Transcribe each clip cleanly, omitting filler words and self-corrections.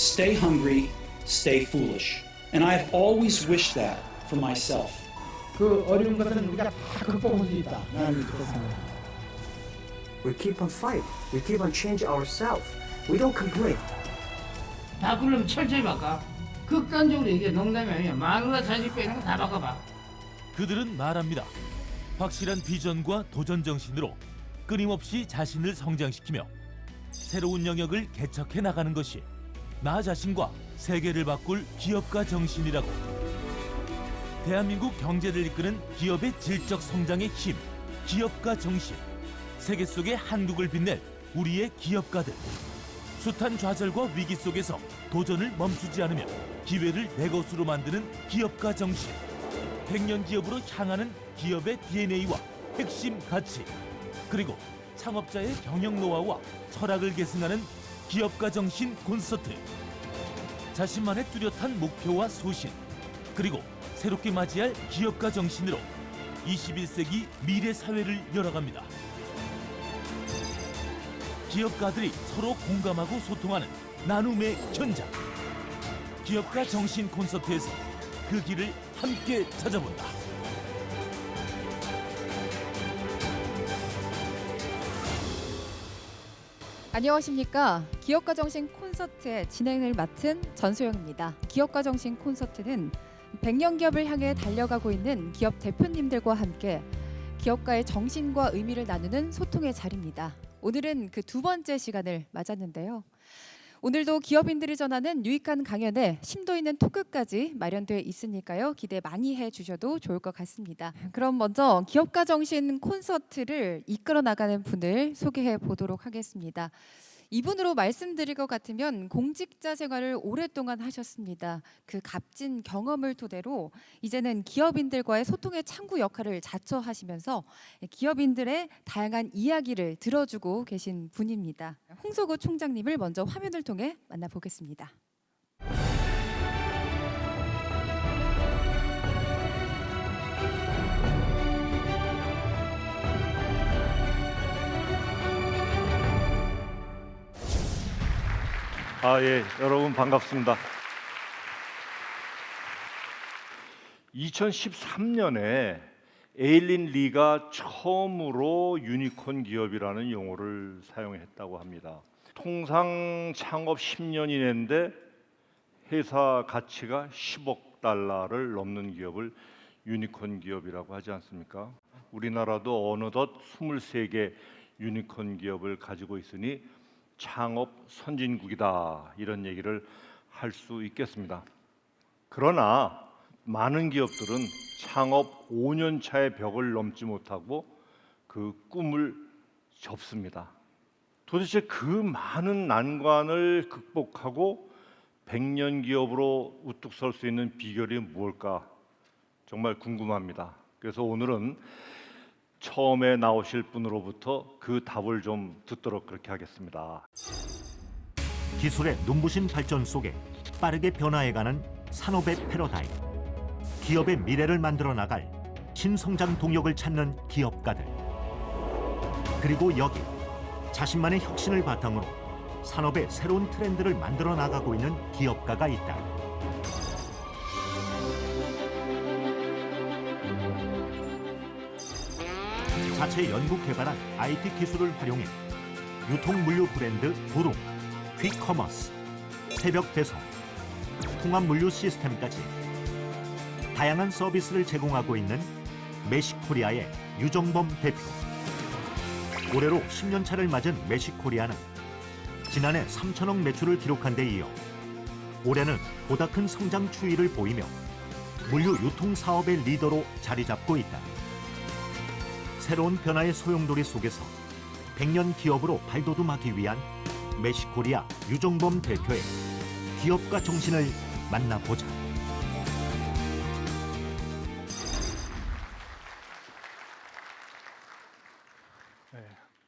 stay hungry, stay foolish. And I have always wished that for myself. 그 어려운 것은 우리가 다 극복할 수 있다. 나는 그렇습니다. We keep on fight. We keep on change ourselves. We don't complain. 바꾸려면 철저히 바꿔. 극단적으로 얘기해. 농담이 아니야. 마누라 자식 빼는 거 다 바꿔봐. 그들은 말합니다. 확실한 비전과 도전 정신으로 끊임없이 자신을 성장시키며 새로운 영역을 개척해 나가는 것이 나 자신과 세계를 바꿀 기업가 정신이라고. 대한민국 경제를 이끄는 기업의 질적 성장의 힘, 기업가 정신. 세계 속의 한국을 빛낼 우리의 기업가들. 숱한 좌절과 위기 속에서 도전을 멈추지 않으며 기회를 내 것으로 만드는 기업가 정신. 100년 기업으로 향하는 기업의 DNA와 핵심 가치, 그리고 창업자의 경영 노하우와 철학을 계승하는 기업가 정신 콘서트. 자신만의 뚜렷한 목표와 소신, 그리고 새롭게 맞이할 기업가 정신으로 21세기 미래 사회를 열어갑니다. 기업가들이 서로 공감하고 소통하는 나눔의 현장. 기업가 정신 콘서트에서 그 길을 함께 찾아본다. 안녕하십니까. 기업가 정신 콘서트의 진행을 맡은 전소영입니다. 기업가 정신 콘서트는 100년 기업을 향해 달려가고 있는 기업 대표님들과 함께 기업가의 정신과 의미를 나누는 소통의 자리입니다. 오늘은 그 두 번째 시간을 맞았는데요. 오늘도 기업인들이 전하는 유익한 강연에 심도 있는 토크까지 마련되어 있으니까요. 기대 많이 해주셔도 좋을 것 같습니다. 그럼 먼저 기업가 정신 콘서트를 이끌어 나가는 분을 소개해 보도록 하겠습니다. 이분으로 말씀드릴 것 같으면 공직자 생활을 오랫동안 하셨습니다. 그 값진 경험을 토대로 이제는 기업인들과의 소통의 창구 역할을 자처하시면서 기업인들의 다양한 이야기를 들어주고 계신 분입니다. 홍석우 총장님을 먼저 화면을 통해 만나보겠습니다. 예, 여러분 반갑습니다. 2013년에 에일린 리가 처음으로 유니콘 기업이라는 용어를 사용했다고 합니다. 통상 창업 10년이 됐는데 회사 가치가 10억 달러를 넘는 기업을 유니콘 기업이라고 하지 않습니까? 우리나라도 어느덧 23개 유니콘 기업을 가지고 있으니 창업 선진국이다, 이런 얘기를 할 수 있겠습니다. 그러나 많은 기업들은 창업 5년 차의 벽을 넘지 못하고 그 꿈을 접습니다. 도대체 그 많은 난관을 극복하고 100년 기업으로 우뚝 설 수 있는 비결이 무엇일까 정말 궁금합니다. 그래서 오늘은 처음에 나오실 분으로부터 그 답을 좀 듣도록 그렇게 하겠습니다. 기술의 눈부신 발전 속에 빠르게 변화해가는 산업의 패러다임. 기업의 미래를 만들어 나갈 신성장 동력을 찾는 기업가들. 그리고 여기 자신만의 혁신을 바탕으로 산업의 새로운 트렌드를 만들어 나가고 있는 기업가가 있다. 자체 연구 개발한 IT 기술을 활용해 유통물류 브랜드 구름, 퀵커머스, 새벽 배송, 통합물류 시스템까지 다양한 서비스를 제공하고 있는 메시코리아의 유정범 대표. 올해로 10년 차를 맞은 메시코리아는 지난해 3천억 매출을 기록한 데 이어 올해는 보다 큰 성장 추이를 보이며 물류 유통 사업의 리더로 자리 잡고 있다. 새로운 변화의 소용돌이 속에서 100년 기업으로 발돋움하기 위한 메시코리아 유정범 대표의 기업가 정신을 만나보자.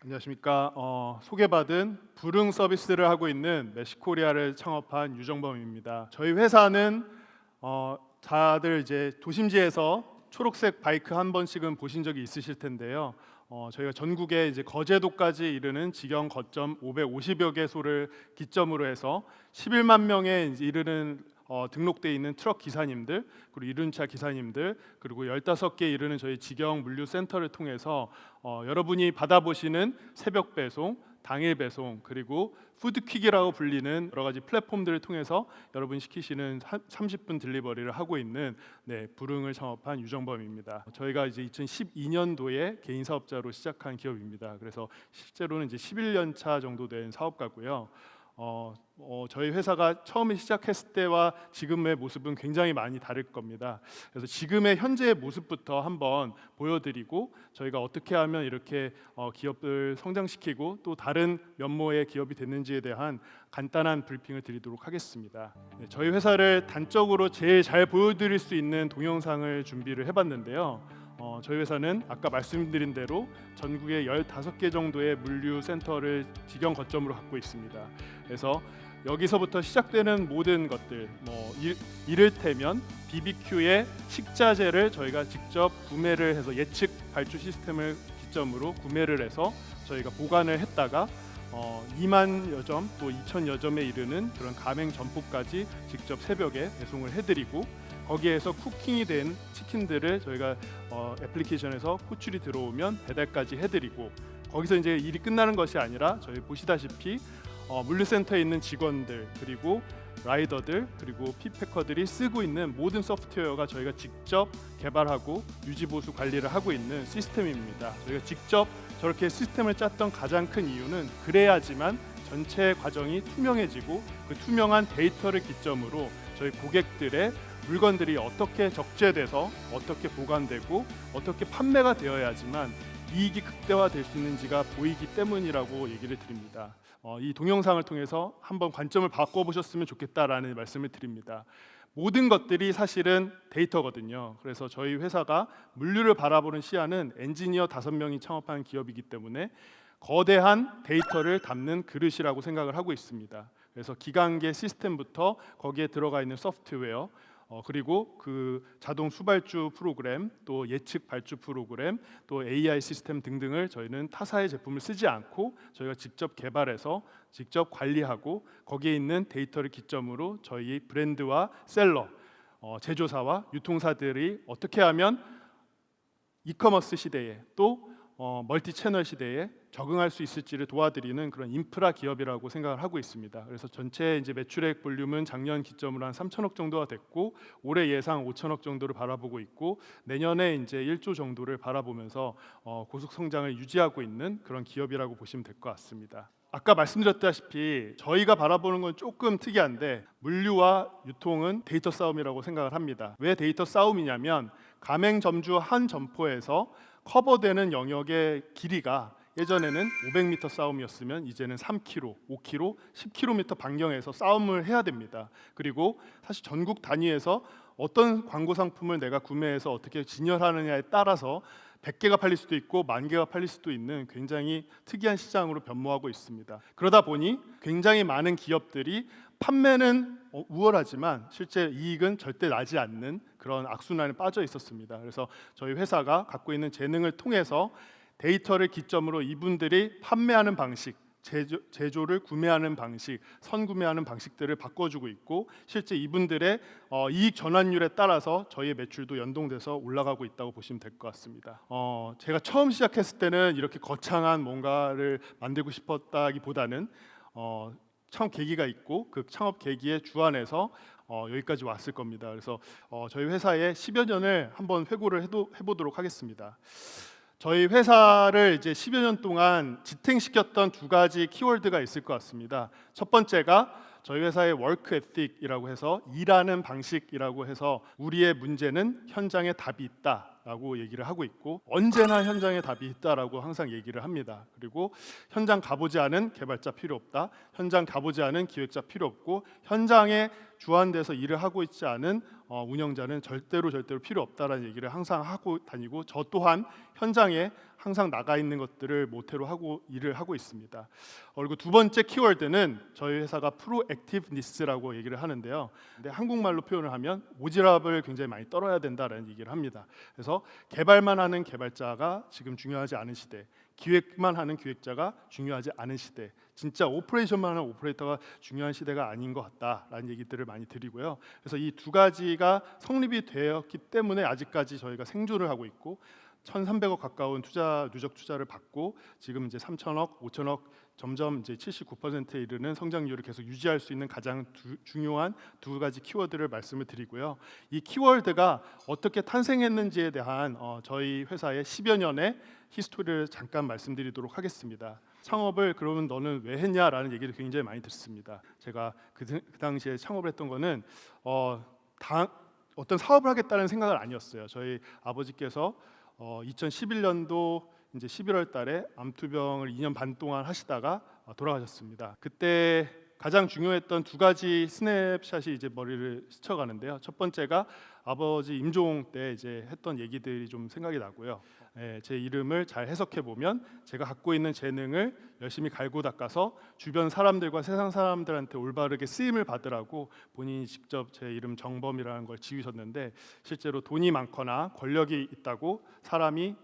안녕하십니까. 소개받은 불응 서비스를 하고 있는 메시코리아를 창업한 유정범입니다. 저희 회사는 다들 이제 도심지에서 초록색 바이크 한 번씩은 보신 적이 있으실 텐데요. 저희가 전국에 이제 거제도까지 이르는 직영 거점 550여 개소를 기점으로 해서 11만 명에 이제 이르는 등록돼 있는 트럭 기사님들, 그리고 이륜차 기사님들, 그리고 15개 이르는 저희 직영 물류 센터를 통해서 여러분이 받아보시는 새벽 배송, 당일 배송, 그리고 푸드퀵이라고 불리는 여러 가지 플랫폼들을 통해서 여러분이 시키시는 30분 딜리버리를 하고 있는 부릉을 창업한 유정범입니다. 저희가 이제 2012년도에 개인 사업자로 시작한 기업입니다. 그래서 실제로는 이제 11년 차 정도 된 사업가고요. 저희 회사가 처음에 시작했을 때와 지금의 모습은 굉장히 많이 다를 겁니다. 그래서 지금의 현재의 모습부터 한번 보여드리고 저희가 어떻게 하면 이렇게 기업을 성장시키고 또 다른 면모의 기업이 됐는지에 대한 간단한 브리핑을 드리도록 하겠습니다. 저희 회사를 단적으로 제일 잘 보여드릴 수 있는 동영상을 준비를 해봤는데요. 저희 회사는 아까 말씀드린 대로 전국에 15개 정도의 물류 센터를 직영 거점으로 갖고 있습니다. 그래서 여기서부터 시작되는 모든 것들, 이를테면 BBQ의 식자재를 저희가 직접 구매를 해서 예측 발주 시스템을 기점으로 구매를 해서 저희가 보관을 했다가 2만여 점 또 2천여 점에 이르는 그런 가맹 점포까지 직접 새벽에 배송을 해드리고, 거기에서 쿠킹이 된 치킨들을 저희가 애플리케이션에서 호출이 들어오면 배달까지 해드리고, 거기서 이제 일이 끝나는 것이 아니라 저희 보시다시피 물류센터에 있는 직원들, 그리고 라이더들, 그리고 픽패커들이 쓰고 있는 모든 소프트웨어가 저희가 직접 개발하고 유지보수 관리를 하고 있는 시스템입니다. 저희가 직접 저렇게 시스템을 짰던 가장 큰 이유는 그래야지만 전체 과정이 투명해지고 그 투명한 데이터를 기점으로 저희 고객들의 물건들이 어떻게 적재돼서 어떻게 보관되고 어떻게 판매가 되어야지만 이익이 극대화될 수 있는지가 보이기 때문이라고 얘기를 드립니다. 이 동영상을 통해서 한번 관점을 바꿔보셨으면 좋겠다라는 말씀을 드립니다. 모든 것들이 사실은 데이터거든요. 그래서 저희 회사가 물류를 바라보는 시야는 엔지니어 5명이 창업한 기업이기 때문에 거대한 데이터를 담는 그릇이라고 생각을 하고 있습니다. 그래서 기간계 시스템부터 거기에 들어가 있는 소프트웨어, 그리고 그 자동 수발주 프로그램, 또 예측 발주 프로그램, 또 AI 시스템 등등을 저희는 타사의 제품을 쓰지 않고 저희가 직접 개발해서 직접 관리하고, 거기에 있는 데이터를 기점으로 저희 브랜드와 셀러, 제조사와 유통사들이 어떻게 하면 이커머스 시대에 또 멀티 채널 시대에 적응할 수 있을지를 도와드리는 그런 인프라 기업이라고 생각을 하고 있습니다. 그래서 전체 이제 매출액 볼륨은 작년 기점으로 한 3천억 정도가 됐고, 올해 예상 5천억 정도를 바라보고 있고, 내년에 이제 1조 정도를 바라보면서 고속 성장을 유지하고 있는 그런 기업이라고 보시면 될 것 같습니다. 아까 말씀드렸다시피 저희가 바라보는 건 조금 특이한데, 물류와 유통은 데이터 싸움이라고 생각을 합니다. 왜 데이터 싸움이냐면 가맹점주 한 점포에서 커버되는 영역의 길이가 예전에는 500m 싸움이었으면 이제는 3km, 5km, 10km 반경에서 싸움을 해야 됩니다. 그리고 사실 전국 단위에서 어떤 광고 상품을 내가 구매해서 어떻게 진열하느냐에 따라서 100개가 팔릴 수도 있고 10,000개가 팔릴 수도 있는 굉장히 특이한 시장으로 변모하고 있습니다. 그러다 보니 굉장히 많은 기업들이 판매는 우월하지만 실제 이익은 절대 나지 않는 그런 악순환에 빠져 있었습니다. 그래서 저희 회사가 갖고 있는 재능을 통해서 데이터를 기점으로 이분들이 판매하는 방식, 제조를 구매하는 방식, 선구매하는 방식들을 바꿔주고 있고, 실제 이분들의 이익 전환율에 따라서 저희의 매출도 연동돼서 올라가고 있다고 보시면 될 것 같습니다. 제가 처음 시작했을 때는 이렇게 거창한 뭔가를 만들고 싶었다기보다는 창업 계기가 있고 그 창업 계기에 주안해서 여기까지 왔을 겁니다. 그래서 저희 회사의 10여 년을 한번 회고를 해보도록 하겠습니다. 저희 회사를 이제 10여 년 동안 지탱시켰던 두 가지 키워드가 있을 것 같습니다. 첫 번째가 저희 회사의 워크 에틱이라고 해서 일하는 방식이라고 해서 우리의 문제는 현장에 답이 있다라고 얘기를 하고 있고, 언제나 현장에 답이 있다라고 항상 얘기를 합니다. 그리고 현장 가보지 않은 개발자 필요 없다, 현장 가보지 않은 기획자 필요 없고, 현장에 주안돼서 일을 하고 있지 않은 운영자는 절대로 필요 없다라는 얘기를 항상 하고 다니고, 저 또한 현장에 항상 나가 있는 것들을 모태로 하고 일을 하고 있습니다. 그리고 두 번째 키워드는 저희 회사가 프로액티브니스라고 얘기를 하는데요. 근데 한국말로 표현을 하면 오지랖을 굉장히 많이 떨어야 된다라는 얘기를 합니다. 그래서 개발만 하는 개발자가 지금 중요하지 않은 시대, 기획만 하는 기획자가 중요하지 않은 시대, 진짜 오퍼레이션만 하는 오퍼레이터가 중요한 시대가 아닌 것 같다라는 얘기들을 많이 드리고요. 그래서 이 두 가지가 성립이 되었기 때문에 아직까지 저희가 생존을 하고 있고 1,300억 가까운 누적 투자를 받고 지금 이제 3,000억, 5,000억 점점 이제 79%에 이르는 성장률을 계속 유지할 수 있는 가장 중요한 두 가지 키워드를 말씀을 드리고요. 이 키워드가 어떻게 탄생했는지에 대한 저희 회사의 10여 년의 히스토리를 잠깐 말씀드리도록 하겠습니다. 창업을 그러면 너는 왜 했냐라는 얘기를 굉장히 많이 듣습니다. 제가 그 당시에 창업을 했던 거는 어떤 사업을 하겠다는 생각은 아니었어요. 저희 아버지께서 2011년도 이제 11월 달에 암투병을 2년 반 동안 하시다가 돌아가셨습니다. 그때 가장 중요했던 두 가지 스냅샷이 이제 머리를 스쳐가는데요. 첫 번째가 아버지 임종 때 이제 했던 얘기들이 좀 생각이 나고요. 제 이름을 잘 해석해 보면 제가 갖고 있는 재능을 열심히 갈고 닦아서 주변 사람들과 세상 사람들한테 올바르게 쓰임을 받으라고 본인이 직접 제 이름 정범이라는 걸 지으셨는데 실제로 돈이 많거나 권력이 있다고 사람이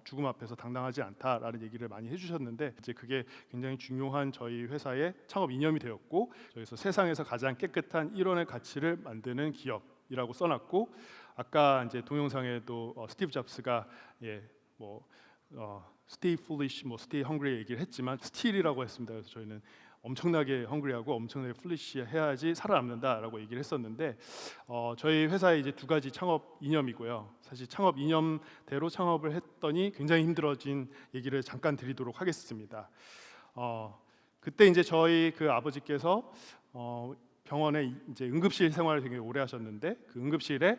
죽음 앞에서 당당하지 않다라는 얘기를 많이 해주셨는데 이제 그게 굉장히 중요한 저희 회사의 창업 이념이 되었고 저희서 세상에서 가장 깨끗한 일원의 가치를 만드는 기업이라고 써놨고 아까 이제 동영상에도 스티브 잡스가 stay foolish, stay hungry 얘기를 했지만 still이라고 했습니다. 그래서 저희는 엄청나게 hungry하고 엄청나게 foolish 해야지 살아남는다라고 얘기를 했었는데 저희 회사에 이제 두 가지 창업 이념이고요. 사실 창업 이념대로 창업을 했더니 굉장히 힘들어진 얘기를 잠깐 드리도록 하겠습니다. 그때 이제 저희 그 아버지께서 병원에 이제 응급실 생활을 되게 오래 하셨는데 그 응급실에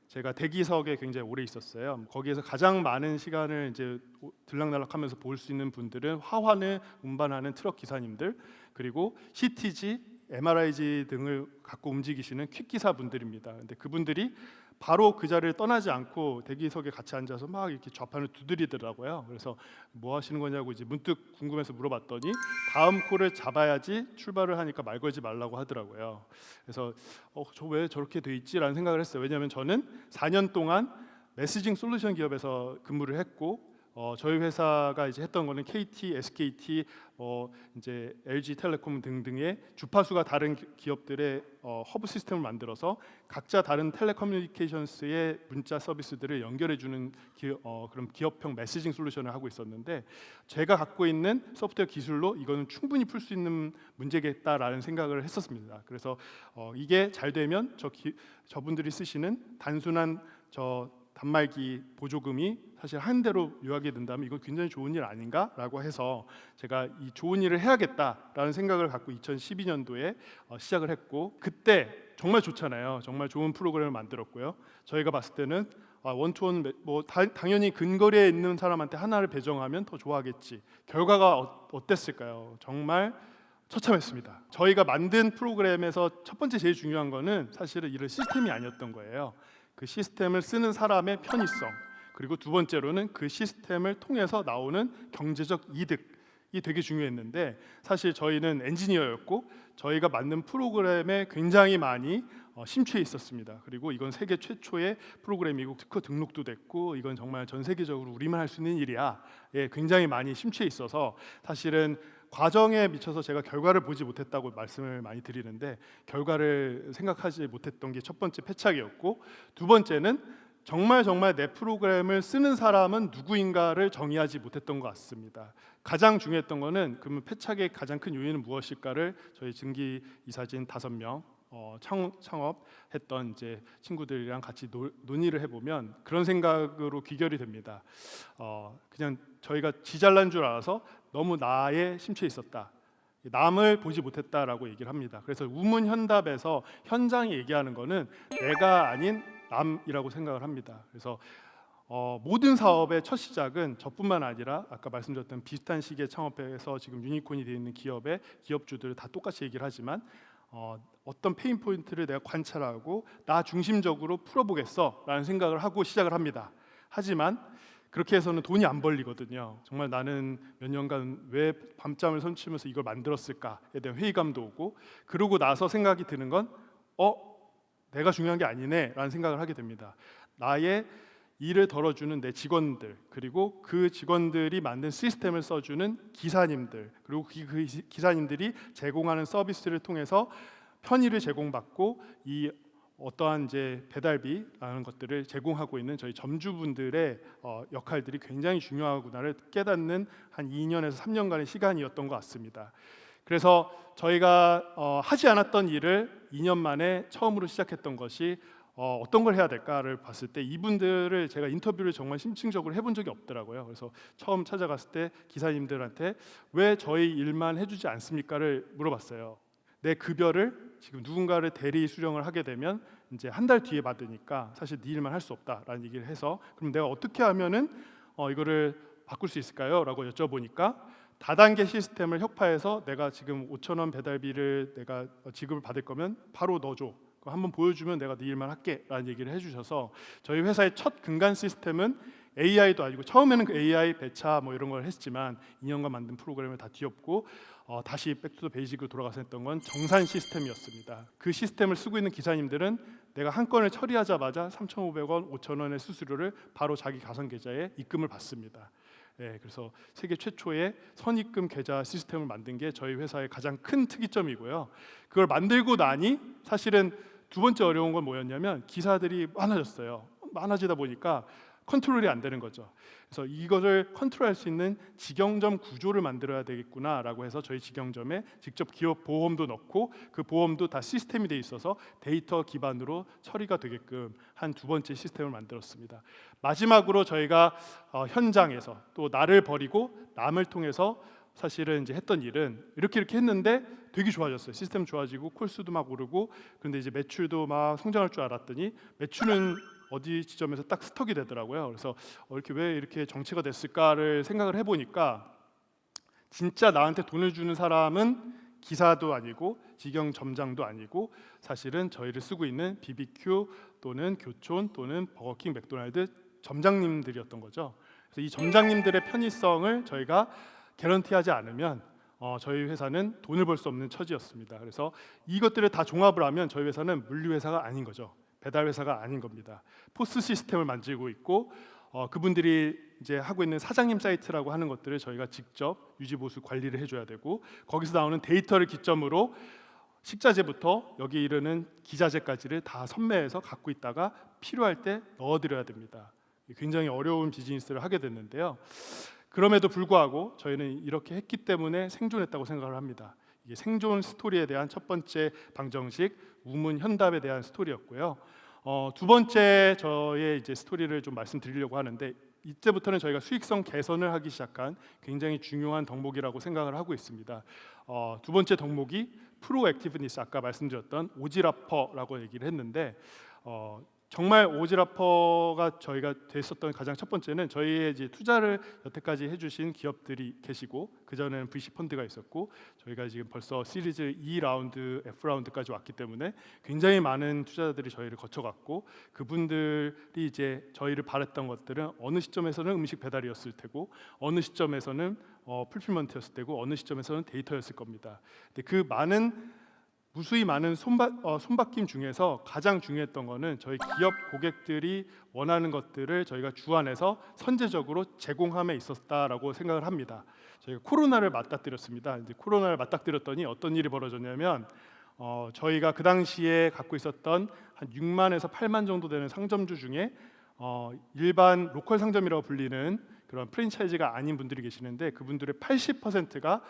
제가 대기석에 굉장히 오래 있었어요. 거기에서 가장 많은 시간을 이제 들락날락하면서 볼 수 있는 분들은 화환을 운반하는 트럭 기사님들 그리고 CTG, MRIG 등을 갖고 움직이시는 퀵 기사분들입니다. 근데 그분들이 바로 그 자리를 떠나지 않고 대기석에 같이 앉아서 막 이렇게 좌판을 두드리더라고요. 그래서 뭐 하시는 거냐고 이제 문득 궁금해서 물어봤더니 다음 콜을 잡아야지 출발을 하니까 말 걸지 말라고 하더라고요. 그래서 저 왜 저렇게 돼 있지라는 생각을 했어요. 왜냐하면 저는 4년 동안 메시징 솔루션 기업에서 근무를 했고 저희 회사가 이제 했던 거는 KT, SKT, 이제 LG텔레콤 등등의 주파수가 다른 기업들의 허브 시스템을 만들어서 각자 다른 텔레커뮤니케이션스의 문자 서비스들을 연결해주는 그런 기업형 메시징 솔루션을 하고 있었는데 제가 갖고 있는 소프트웨어 기술로 이거는 충분히 풀 수 있는 문제겠다라는 생각을 했었습니다. 그래서 이게 잘 되면 저분들이 쓰시는 단순한 단말기 보조금이 사실 한 대로 요약이 된다면 이건 굉장히 좋은 일 아닌가라고 해서 제가 이 좋은 일을 해야겠다라는 생각을 갖고 2012년도에 시작을 했고 그때 정말 좋잖아요. 정말 좋은 프로그램을 만들었고요. 저희가 봤을 때는 원투원 당연히 근거리에 있는 사람한테 하나를 배정하면 더 좋아하겠지. 결과가 어땠을까요? 정말 처참했습니다. 저희가 만든 프로그램에서 첫 번째 제일 중요한 거는 사실은 이런 시스템이 아니었던 거예요. 그 시스템을 쓰는 사람의 편의성 그리고 두 번째로는 그 시스템을 통해서 나오는 경제적 이득이 되게 중요했는데 사실 저희는 엔지니어였고 저희가 만든 프로그램에 굉장히 많이 심취해 있었습니다. 그리고 이건 세계 최초의 프로그램이고 특허 등록도 됐고 이건 정말 전 세계적으로 우리만 할 수 있는 일이야. 굉장히 많이 심취해 있어서 사실은 과정에 미쳐서 제가 결과를 보지 못했다고 말씀을 많이 드리는데 결과를 생각하지 못했던 게 첫 번째 패착이었고 두 번째는 정말 내 프로그램을 쓰는 사람은 누구인가를 정의하지 못했던 것 같습니다. 가장 중요했던 거는 그러면 패착의 가장 큰 요인은 무엇일까를 저희 증기 이사진 5명 창업했던 이제 친구들이랑 같이 논의를 해보면 그런 생각으로 귀결이 됩니다. 그냥 저희가 지잘난 줄 알아서 너무 나에 심취해 있었다. 남을 보지 못했다라고 얘기를 합니다. 그래서 우문현답에서 현장이 얘기하는 거는 내가 아닌 남이라고 생각을 합니다. 그래서 모든 사업의 첫 시작은 저뿐만 아니라 아까 말씀드렸던 비슷한 시기에 창업해서 지금 유니콘이 되어 있는 기업의 기업주들 다 똑같이 얘기를 하지만 어떤 페인 포인트를 내가 관찰하고 나 중심적으로 풀어보겠어라는 생각을 하고 시작을 합니다. 하지만 그렇게 해서는 돈이 안 벌리거든요. 정말 나는 몇 년간 왜 밤잠을 설치면서 이걸 만들었을까에 대한 회의감도 오고, 그러고 나서 생각이 드는 건 내가 중요한 게 아니네 라는 생각을 하게 됩니다. 나의 일을 덜어주는 내 직원들, 그리고 그 직원들이 만든 시스템을 써주는 기사님들, 그리고 그 기사님들이 제공하는 서비스를 통해서 편의를 제공받고 이 어떠한 이제 배달비라는 것들을 제공하고 있는 저희 점주분들의 역할들이 굉장히 중요하구나를 깨닫는 한 2년에서 3년간의 시간이었던 것 같습니다. 그래서 저희가 하지 않았던 일을 2년 만에 처음으로 시작했던 것이 어떤 걸 해야 될까를 봤을 때 이분들을 제가 인터뷰를 정말 심층적으로 해본 적이 없더라고요. 그래서 처음 찾아갔을 때 기사님들한테 왜 저희 일만 해주지 않습니까를 물어봤어요. 내 급여를 지금 누군가를 대리 수령을 하게 되면 이제 한 달 뒤에 받으니까 사실 네 일만 할 수 없다라는 얘기를 해서, 그럼 내가 어떻게 하면은 이거를 바꿀 수 있을까요? 라고 여쭤보니까 다단계 시스템을 혁파해서 내가 지금 5,000원 배달비를 내가 지급을 받을 거면 바로 넣어줘. 한번 보여주면 내가 네 일만 할게 라는 얘기를 해주셔서 저희 회사의 첫 근간 시스템은 AI도 아니고, 처음에는 그 AI 배차 뭐 이런 걸 했지만 2년간 만든 프로그램을 다 뒤엎고 다시 백투더 베이직으로 돌아가서 했던 건 정산 시스템이었습니다. 그 시스템을 쓰고 있는 기사님들은 내가 한 건을 처리하자마자 3,500원, 5,000원의 수수료를 바로 자기 가상 계좌에 입금을 받습니다. 그래서 세계 최초의 선입금 계좌 시스템을 만든 게 저희 회사의 가장 큰 특이점이고요. 그걸 만들고 나니 사실은 두 번째 어려운 건 뭐였냐면 기사들이 많아졌어요. 많아지다 보니까 컨트롤이 안 되는 거죠. 그래서 이것을 컨트롤할 수 있는 직영점 구조를 만들어야 되겠구나라고 해서 저희 직영점에 직접 기업 보험도 넣고 그 보험도 다 시스템이 돼 있어서 데이터 기반으로 처리가 되게끔 한 두 번째 시스템을 만들었습니다. 마지막으로 저희가 현장에서 또 나를 버리고 남을 통해서 사실은 이제 했던 일은 이렇게 했는데 되게 좋아졌어요. 시스템 좋아지고 콜수도 막 오르고, 그런데 이제 매출도 막 성장할 줄 알았더니 매출은 어디 지점에서 딱 스톡이 되더라고요. 그래서 이렇게 왜 이렇게 정체가 됐을까를 생각을 해보니까 진짜 나한테 돈을 주는 사람은 기사도 아니고 직영점장도 아니고 사실은 저희를 쓰고 있는 BBQ 또는 교촌 또는 버거킹, 맥도날드 점장님들이었던 거죠. 그래서 이 점장님들의 편의성을 저희가 개런티하지 않으면 저희 회사는 돈을 벌 수 없는 처지였습니다. 그래서 이것들을 다 종합을 하면 저희 회사는 물류회사가 아닌 거죠. 배달 회사가 아닌 겁니다. 포스 시스템을 만들고 있고 그분들이 이제 하고 있는 사장님 사이트라고 하는 것들을 저희가 직접 유지 보수 관리를 해줘야 되고, 거기서 나오는 데이터를 기점으로 식자재부터 여기 이르는 기자재까지를 다 선매해서 갖고 있다가 필요할 때 넣어드려야 됩니다. 굉장히 어려운 비즈니스를 하게 됐는데요. 그럼에도 불구하고 저희는 이렇게 했기 때문에 생존했다고 생각을 합니다. 이게 생존 스토리에 대한 첫 번째 방정식, 우문 현답에 대한 스토리였고요. 두 번째 저의 이제 스토리를 좀 말씀드리려고 하는데, 이때부터는 저희가 수익성 개선을 하기 시작한 굉장히 중요한 덕목이라고 생각을 하고 있습니다. 두 번째 덕목이 프로액티브니스, 아까 말씀드렸던 오지라퍼라고 얘기를 했는데 정말 오지라퍼가 저희가 됐었던 가장 첫 번째는 저희의 이제 투자를 여태까지 해주신 기업들이 계시고, 그 전에는 VC 펀드가 있었고, 저희가 지금 벌써 시리즈 E 라운드, F 라운드까지 왔기 때문에 굉장히 많은 투자자들이 저희를 거쳐갔고, 그분들이 이제 저희를 바랬던 것들은 어느 시점에서는 음식 배달이었을 테고, 어느 시점에서는 풀필먼트였을 테고, 어느 시점에서는 데이터였을 겁니다. 근데 그 무수히 많은 손바뀜 중에서 가장 중요했던 거는 저희 기업 고객들이 원하는 것들을 저희가 주안에서 선제적으로 제공함에 있었다라고 생각을 합니다. 저희가 코로나를 맞닥뜨렸습니다. 이제 코로나를 맞닥뜨렸더니 어떤 일이 벌어졌냐면 저희가 그 당시에 갖고 있었던 한 6만에서 8만 정도 되는 상점주 중에 일반 로컬 상점이라고 불리는 그런 프랜차이즈가 아닌 분들이 계시는데, 그분들의 80%가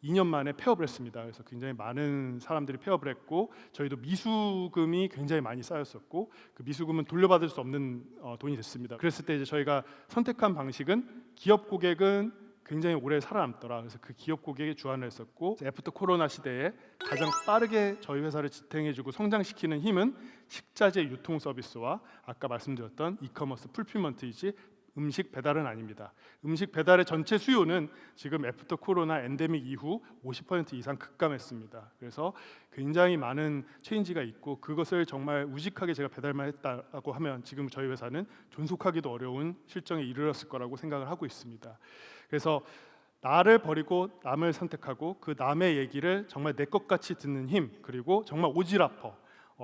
2년 만에 폐업을 했습니다. 그래서 굉장히 많은 사람들이 폐업을 했고, 저희도 미수금이 굉장히 많이 쌓였었고, 그 미수금은 돌려받을 수 없는 돈이 됐습니다. 그랬을 때 이제 저희가 선택한 방식은 기업 고객은 굉장히 오래 살아남더라. 그래서 그 기업 고객에 주안을 했었고, 애프터 코로나 시대에 가장 빠르게 저희 회사를 지탱해주고 성장시키는 힘은 식자재 유통 서비스와 아까 말씀드렸던 이커머스 풀필먼트이지 음식 배달은 아닙니다. 음식 배달의 전체 수요는 지금 애프터 코로나 엔데믹 이후 50% 이상 급감했습니다. 그래서 굉장히 많은 체인지가 있고 그것을 정말 우직하게 제가 배달만 했다고 하면 지금 저희 회사는 존속하기도 어려운 실정에 이르렀을 거라고 생각을 하고 있습니다. 그래서 나를 버리고 남을 선택하고 그 남의 얘기를 정말 내 것 같이 듣는 힘, 그리고 정말 오지랖퍼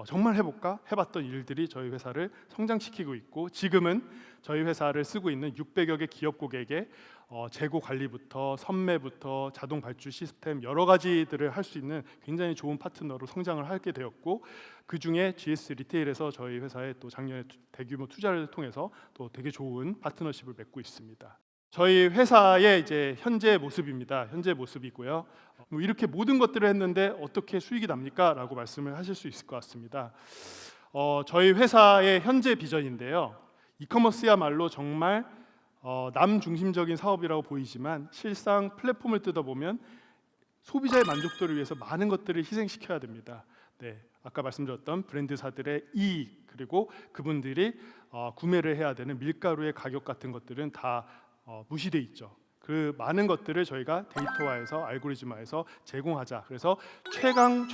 정말 해볼까? 해봤던 일들이 저희 회사를 성장시키고 있고 지금은 저희 회사를 쓰고 있는 600여 개 기업 고객의 재고 관리부터 선매부터 자동 발주 시스템 여러 가지들을 할 수 있는 굉장히 좋은 파트너로 성장을 하게 되었고 그 중에 GS 리테일에서 저희 회사에 또 작년에 대규모 투자를 통해서 또 되게 좋은 파트너십을 맺고 있습니다. 저희 회사의 이제 현재 모습입니다. 현재 모습이고요. 이렇게 모든 것들을 했는데 어떻게 수익이 납니까? 라고 말씀을 하실 수 있을 것 같습니다. 저희 회사의 현재 비전인데요. 이커머스야말로 정말 남 중심적인 사업이라고 보이지만 실상 플랫폼을 뜯어보면 소비자의 만족도를 위해서 많은 것들을 희생시켜야 됩니다. 네, 아까 말씀드렸던 브랜드사들의 이익 그리고 그분들이 구매를 해야 되는 밀가루의 가격 같은 것들은 다 무시돼 있죠. 그 많은 것들을 저희가 데이터화해서 알고리즘화해서 제공하자. 그래서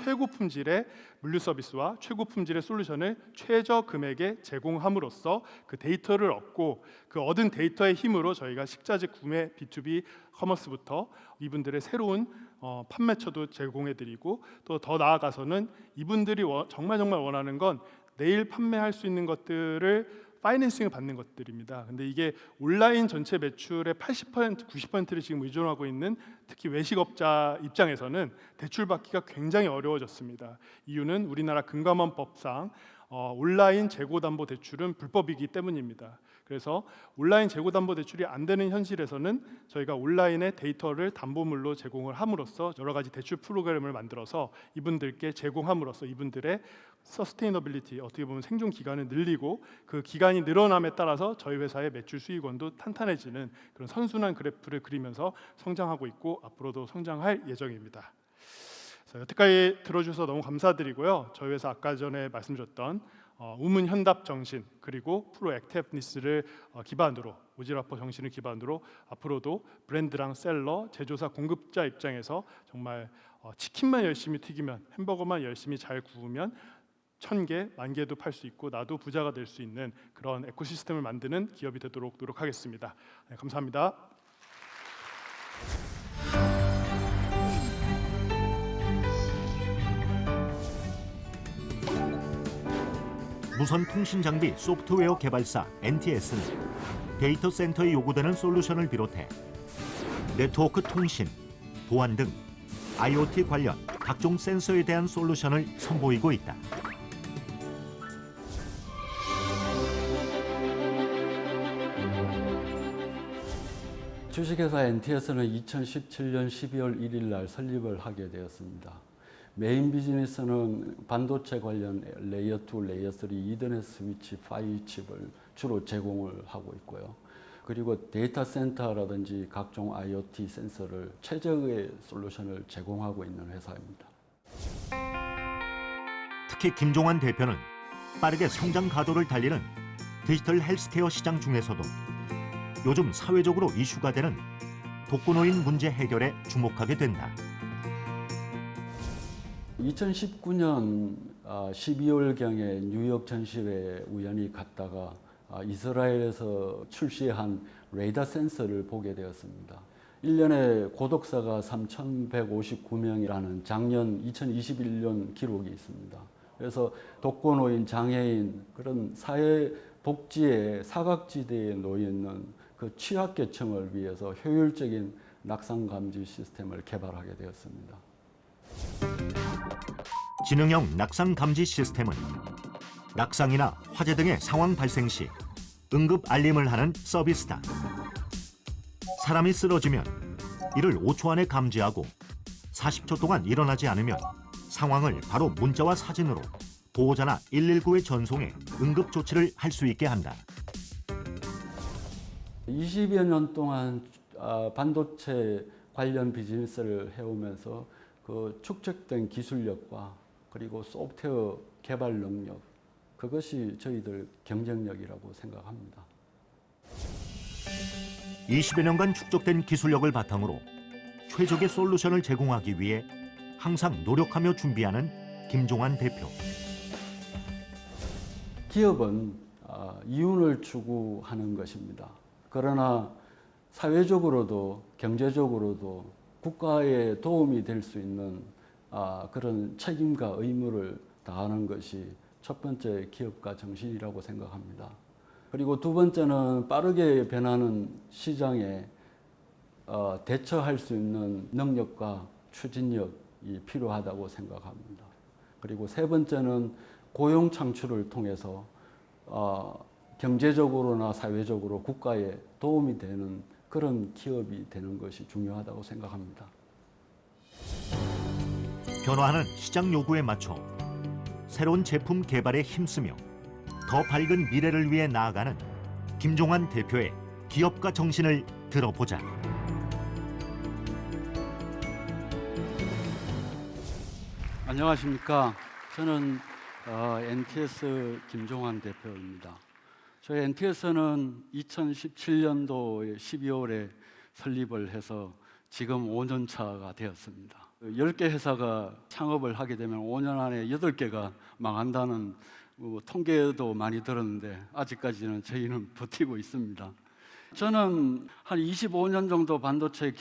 최고 품질의 물류 서비스와 최고 품질의 솔루션을 최저 금액에 제공함으로써 그 데이터를 얻고 그 얻은 데이터의 힘으로 저희가 식자재 구매 B2B 커머스부터 이분들의 새로운 판매처도 제공해드리고 또 더 나아가서는 이분들이 정말 원하는 건 내일 판매할 수 있는 것들을 파이낸싱을 받는 것들입니다. 근데 이게 온라인 전체 매출의 80%, 90%를 지금 의존하고 있는 특히 외식업자 입장에서는 대출 받기가 굉장히 어려워졌습니다. 이유는 우리나라 금감원법상 온라인 재고담보대출은 불법이기 때문입니다. 그래서 온라인 재고담보대출이 안 되는 현실에서는 저희가 온라인의 데이터를 담보물로 제공을 함으로써 여러 가지 대출 프로그램을 만들어서 이분들께 제공함으로써 이분들의 서스테이너빌리티, 어떻게 보면 생존 기간을 늘리고 그 기간이 늘어남에 따라서 저희 회사의 매출 수익원도 탄탄해지는 그런 선순환 그래프를 그리면서 성장하고 있고 앞으로도 성장할 예정입니다. 여태까지 들어주셔서 너무 감사드리고요. 저희 회사 아까 전에 말씀드렸던 우문현답 정신 그리고 프로액티브니스를 기반으로 오지랖퍼 정신을 기반으로 앞으로도 브랜드랑 셀러, 제조사, 공급자 입장에서 정말 치킨만 열심히 튀기면 햄버거만 열심히 잘 구우면 1000개, 10,000개도 팔 수 있고 나도 부자가 될 수 있는 그런 에코시스템을 만드는 기업이 되도록 노력하겠습니다. 네, 감사합니다. 무선 통신 장비 소프트웨어 개발사 NTS는 데이터 센터에 요구되는 솔루션을 비롯해 네트워크 통신, 보안 등 IoT 관련 각종 센서에 대한 솔루션을 선보이고 있다. 주식회사 NTS는 2017년 12월 1일 날 설립을 하게 되었습니다. 메인 비즈니스는 반도체 관련 레이어 2, 레이어 3, 이더넷 스위치, 파이 칩을 주로 제공을 하고 있고요. 그리고 데이터 센터라든지 각종 IoT 센서를 최적의 솔루션을 제공하고 있는 회사입니다. 특히 김종환 대표는 빠르게 성장 가도를 달리는 디지털 헬스케어 시장 중에서도 요즘 사회적으로 이슈가 되는 독거노인 문제 해결에 주목하게 된다. 2019년 12월경에 뉴욕 전시회에 우연히 갔다가 이스라엘에서 출시한 레이더 센서를 보게 되었습니다. 1년에 고독사가 3,159명이라는 작년 2021년 기록이 있습니다. 그래서 독거노인, 장애인 그런 사회 복지의 사각지대에 놓여 있는 그 취약계층을 위해서 효율적인 낙상 감지 시스템을 개발하게 되었습니다. 지능형 낙상 감지 시스템은 낙상이나 화재 등의 상황 발생 시 응급 알림을 하는 서비스다. 사람이 쓰러지면 이를 5초 안에 감지하고 40초 동안 일어나지 않으면 상황을 바로 문자와 사진으로 보호자나 119에 전송해 응급 조치를 할 수 있게 한다. 20여 년 동안 반도체 관련 비즈니스를 해오면서 그 축적된 기술력과 그리고 소프트웨어 개발 능력, 그것이 저희들 경쟁력이라고 생각합니다. 20여 년간 축적된 기술력을 바탕으로 최적의 솔루션을 제공하기 위해 항상 노력하며 준비하는 김종환 대표. 기업은 이윤을 추구하는 것입니다. 그러나 사회적으로도 경제적으로도 국가에 도움이 될 수 있는 그런 책임과 의무를 다하는 것이 첫 번째 기업가 정신이라고 생각합니다. 그리고 두 번째는 빠르게 변하는 시장에 대처할 수 있는 능력과 추진력이 필요하다고 생각합니다. 그리고 세 번째는 고용 창출을 통해서 경제적으로나 사회적으로 국가에 도움이 되는 그런 기업이 되는 것이 중요하다고 생각합니다. 변화하는 시장 요구에 맞춰 새로운 제품 개발에 힘쓰며 더 밝은 미래를 위해 나아가는 김종환 대표의 기업가 정신을 들어보자. 안녕하십니까. 저는 NTS 김종환 대표입니다. 저희 NTS는 2017년도에 12월에 설립을 해서 지금 5년 차가 되었습니다. 10개 회사가 창업을 하게 되면 5년 안에 8개가 망한다는 통계도 많이 들었는데 아직까지는 저희는 버티고 있습니다. 저는 한 25년 정도 반도체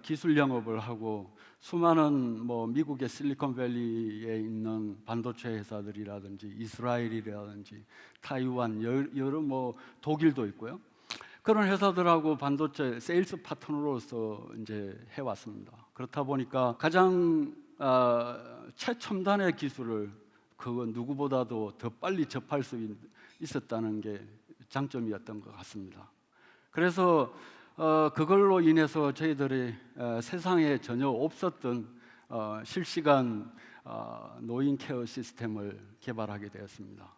기술 영업을 하고 수많은 미국의 실리콘밸리에 있는 반도체 회사들이라든지 이스라엘이라든지 타이완 여러 독일도 있고요. 그런 회사들하고 반도체 세일스 파트너로서 이제 해왔습니다. 그렇다 보니까 가장 최첨단의 기술을 그거 누구보다도 더 빨리 접할 수 있었다는 게 장점이었던 것 같습니다. 그래서 그걸로 인해서 저희들이 세상에 전혀 없었던 실시간 노인 케어 시스템을 개발하게 되었습니다.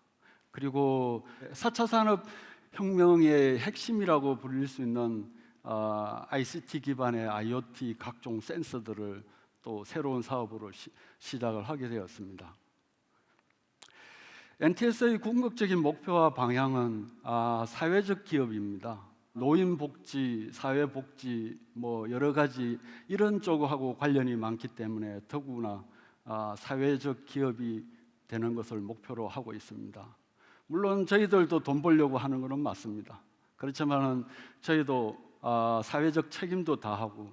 그리고 4차 산업혁명의 핵심이라고 불릴 수 있는 ICT 기반의 IoT 각종 센서들을 또 새로운 사업으로 시작을 하게 되었습니다. NTS의 궁극적인 목표와 방향은 사회적 기업입니다. 노인복지, 사회복지, 여러 가지 이런 쪽하고 관련이 많기 때문에 더구나 사회적 기업이 되는 것을 목표로 하고 있습니다. 물론 저희들도 돈 벌려고 하는 것은 맞습니다. 그렇지만은 저희도 사회적 책임도 다하고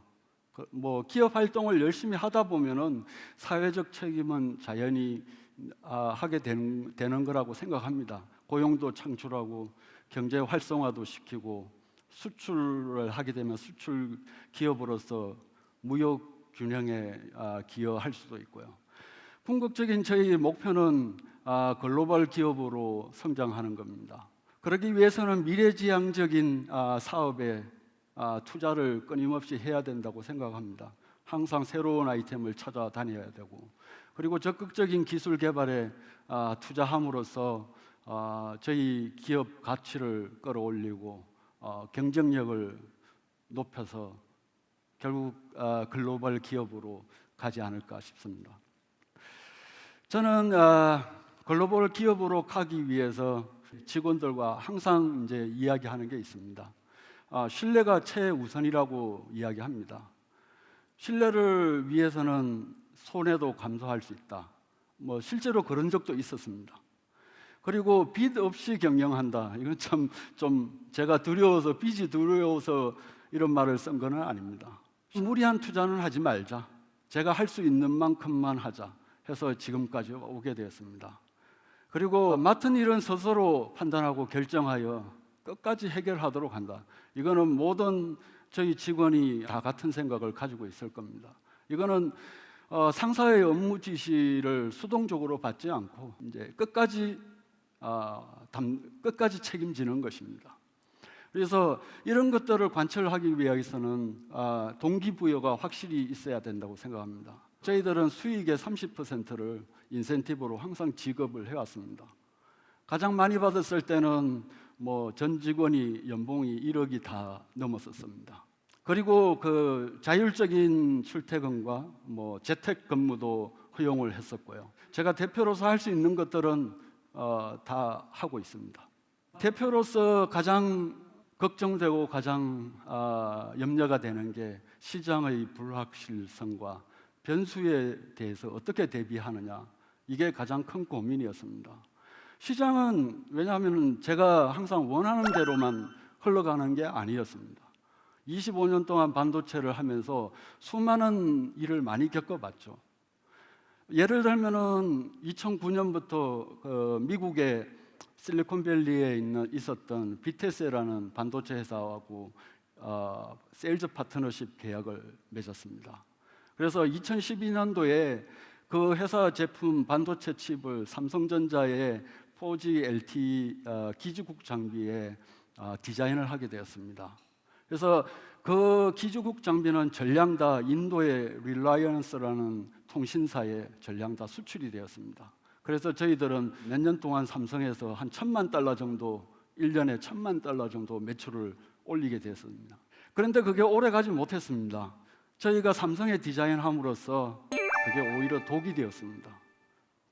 기업 활동을 열심히 하다 보면은 사회적 책임은 자연히 하게 되는 거라고 생각합니다. 고용도 창출하고 경제 활성화도 시키고 수출을 하게 되면 수출 기업으로서 무역 균형에 기여할 수도 있고요. 궁극적인 저희 목표는 글로벌 기업으로 성장하는 겁니다. 그러기 위해서는 미래지향적인 사업에 투자를 끊임없이 해야 된다고 생각합니다. 항상 새로운 아이템을 찾아다녀야 되고, 그리고 적극적인 기술 개발에 투자함으로써 저희 기업 가치를 끌어올리고 경쟁력을 높여서 결국 글로벌 기업으로 가지 않을까 싶습니다. 저는 글로벌 기업으로 가기 위해서 직원들과 항상 이제 이야기하는 게 있습니다. 신뢰가 최우선이라고 이야기합니다. 신뢰를 위해서는 손해도 감수할 수 있다. 실제로 그런 적도 있었습니다. 그리고 빚 없이 경영한다. 이건 참 좀 제가 두려워서, 빚이 두려워서 이런 말을 쓴 건 아닙니다. 무리한 투자는 하지 말자. 제가 할 수 있는 만큼만 하자 해서 지금까지 오게 되었습니다. 그리고 맡은 일은 스스로 판단하고 결정하여 끝까지 해결하도록 한다. 이거는 모든 저희 직원이 다 같은 생각을 가지고 있을 겁니다. 이거는 상사의 업무 지시를 수동적으로 받지 않고 이제 끝까지 책임지는 것입니다. 그래서 이런 것들을 관철하기 위해서는 동기부여가 확실히 있어야 된다고 생각합니다. 저희들은 수익의 30%를 인센티브로 항상 지급을 해왔습니다. 가장 많이 받았을 때는 전 직원이 연봉이 1억이 다 넘었었습니다. 그리고 그 자율적인 출퇴근과 재택 근무도 허용을 했었고요. 제가 대표로서 할 수 있는 것들은 다 하고 있습니다. 대표로서 가장 걱정되고 가장 염려가 되는 게 시장의 불확실성과 변수에 대해서 어떻게 대비하느냐, 이게 가장 큰 고민이었습니다. 시장은 왜냐하면 제가 항상 원하는 대로만 흘러가는 게 아니었습니다. 25년 동안 반도체를 하면서 수많은 일을 많이 겪어봤죠. 예를 들면은 2009년부터 미국의 실리콘밸리에 있었던 비테스라는 반도체 회사하고 세일즈 파트너십 계약을 맺었습니다. 그래서 2012년도에 그 회사 제품 반도체 칩을 삼성전자의 4G LTE 기지국 장비에 디자인을 하게 되었습니다. 그래서 그 기지국 장비는 전량 다 인도의 릴라이언스라는 통신사에 전량 다 수출이 되었습니다. 그래서 저희들은 몇 년 동안 삼성에서 한 $1,000만 정도, 1년에 $1,000만 정도 매출을 올리게 되었습니다. 그런데 그게 오래 가지 못했습니다. 저희가 삼성에 디자인함으로써 그게 오히려 독이 되었습니다.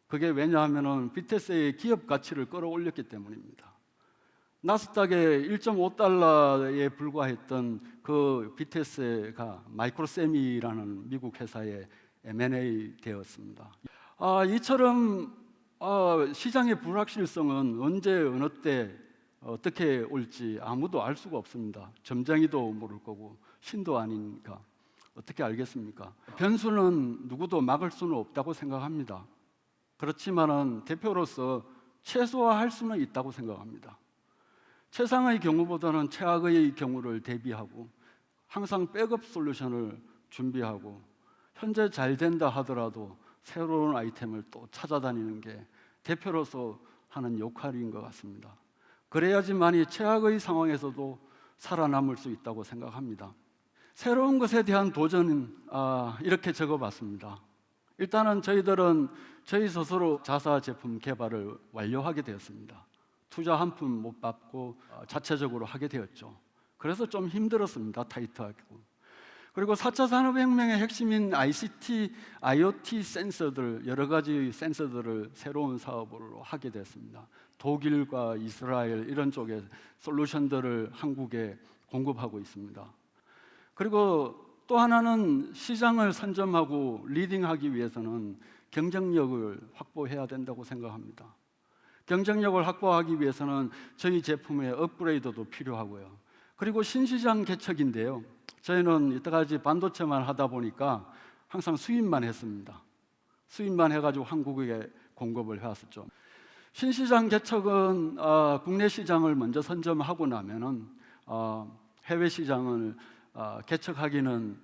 그게 왜냐하면 비테스의 기업 가치를 끌어올렸기 때문입니다. 나스닥에 $1.5에 불과했던 그 비테스가 마이크로세미라는 미국 회사에 M&A 되었습니다. 이처럼 시장의 불확실성은 언제 어느 때 어떻게 올지 아무도 알 수가 없습니다. 점쟁이도 모를 거고 신도 아니니까 어떻게 알겠습니까? 변수는 누구도 막을 수는 없다고 생각합니다. 그렇지만은 대표로서 최소화할 수는 있다고 생각합니다. 최상의 경우보다는 최악의 경우를 대비하고 항상 백업 솔루션을 준비하고 현재 잘 된다 하더라도 새로운 아이템을 또 찾아다니는 게 대표로서 하는 역할인 것 같습니다. 그래야지만이 최악의 상황에서도 살아남을 수 있다고 생각합니다. 새로운 것에 대한 도전은 이렇게 적어봤습니다. 일단은 저희들은 저희 스스로 자사 제품 개발을 완료하게 되었습니다. 투자 한 푼 못 받고 자체적으로 하게 되었죠. 그래서 좀 힘들었습니다. 타이트하고. 그리고 4차 산업혁명의 핵심인 ICT, IoT 센서들, 여러 가지 센서들을 새로운 사업으로 하게 됐습니다. 독일과 이스라엘 이런 쪽에 솔루션들을 한국에 공급하고 있습니다. 그리고 또 하나는 시장을 선점하고 리딩하기 위해서는 경쟁력을 확보해야 된다고 생각합니다. 경쟁력을 확보하기 위해서는 저희 제품의 업그레이드도 필요하고요. 그리고 신시장 개척인데요. 저희는 이때까지 반도체만 하다 보니까 항상 수입만 했습니다. 수입만 해가지고 한국에 공급을 해왔었죠. 신시장 개척은 국내 시장을 먼저 선점하고 나면은 해외 시장을 개척하기는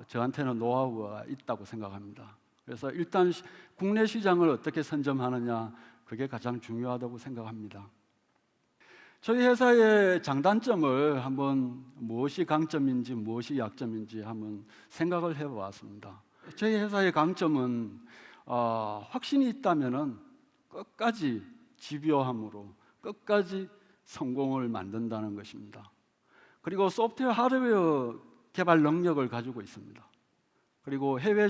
저한테는 노하우가 있다고 생각합니다. 그래서 일단 국내 시장을 어떻게 선점하느냐, 그게 가장 중요하다고 생각합니다. 저희 회사의 장단점을 한번 무엇이 강점인지 무엇이 약점인지 한번 생각을 해보았습니다. 저희 회사의 강점은 확신이 있다면은 끝까지 집요함으로 끝까지 성공을 만든다는 것입니다. 그리고 소프트웨어 하드웨어 개발 능력을 가지고 있습니다. 그리고 해외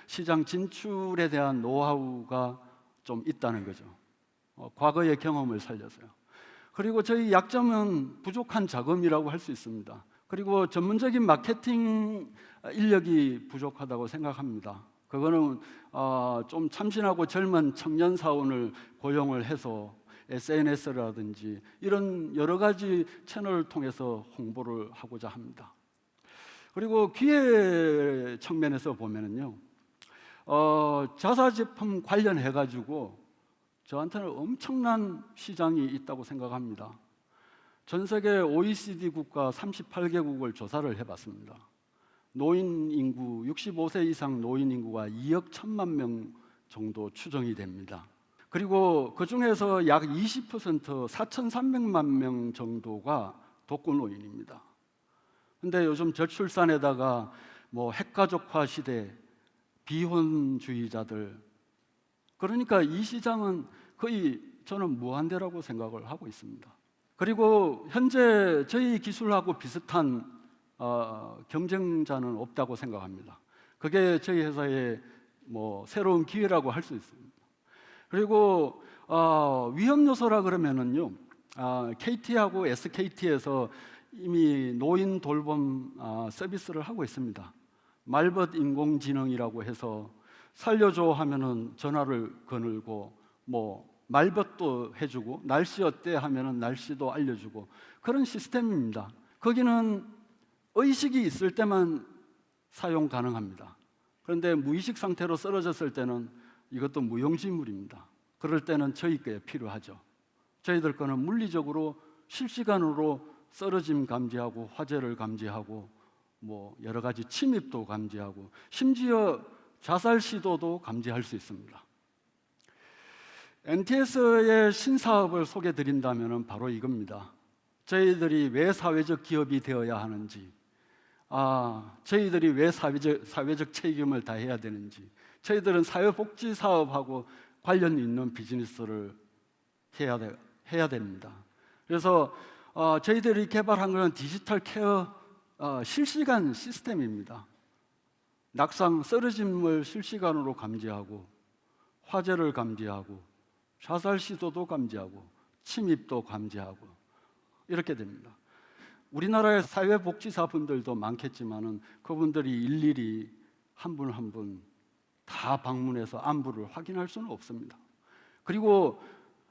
시장 진출에 대한 노하우가 좀 있다는 거죠. 과거의 경험을 살려서요. 그리고 저희 약점은 부족한 자금이라고 할 수 있습니다. 그리고 전문적인 마케팅 인력이 부족하다고 생각합니다. 그거는 좀 참신하고 젊은 청년 사원을 고용을 해서 SNS라든지 이런 여러 가지 채널을 통해서 홍보를 하고자 합니다. 그리고 기회 측면에서 보면은요, 자사 제품 관련해 가지고 저한테는 엄청난 시장이 있다고 생각합니다. 전 세계 OECD 국가 38개국을 조사를 해봤습니다. 노인 인구, 65세 이상 노인 인구가 2억 1천만 명 정도 추정이 됩니다. 그리고 그 중에서 약 20% 4,300만 명 정도가 독거노인입니다. 근데 요즘 저출산에다가 뭐 핵가족화 시대, 비혼주의자들, 그러니까 이 시장은 거의 저는 무한대라고 생각을 하고 있습니다. 그리고 현재 저희 기술하고 비슷한 경쟁자는 없다고 생각합니다. 그게 저희 회사의 뭐 새로운 기회라고 할 수 있습니다. 그리고 위험 요소라 그러면은요, KT하고 SKT에서 이미 노인 돌봄 서비스를 하고 있습니다. 말벗 인공지능이라고 해서 살려줘 하면은 전화를 거늘고 뭐 말벗도 해주고 날씨 어때 하면은 날씨도 알려주고 그런 시스템입니다. 거기는 의식이 있을 때만 사용 가능합니다. 그런데 무의식 상태로 쓰러졌을 때는 이것도 무용지물입니다. 그럴 때는 저희 게 필요하죠. 저희들 거는 물리적으로 실시간으로 쓰러짐 감지하고 화재를 감지하고 뭐 여러 가지 침입도 감지하고 심지어 자살 시도도 감지할 수 있습니다. NTS의 신사업을 소개해 드린다면 바로 이겁니다. 저희들이 왜 사회적 기업이 되어야 하는지, 저희들이 왜 사회적 책임을 다해야 되는지, 저희들은 사회복지 사업하고 관련 있는 비즈니스를 해야 됩니다. 그래서 저희들이 개발한 것은 디지털 케어 실시간 시스템입니다. 낙상, 쓰러짐을 실시간으로 감지하고 화재를 감지하고 자살 시도도 감지하고 침입도 감지하고 이렇게 됩니다. 우리나라의 사회복지사분들도 많겠지만은 그분들이 일일이 한 분 한 분 다 방문해서 안부를 확인할 수는 없습니다. 그리고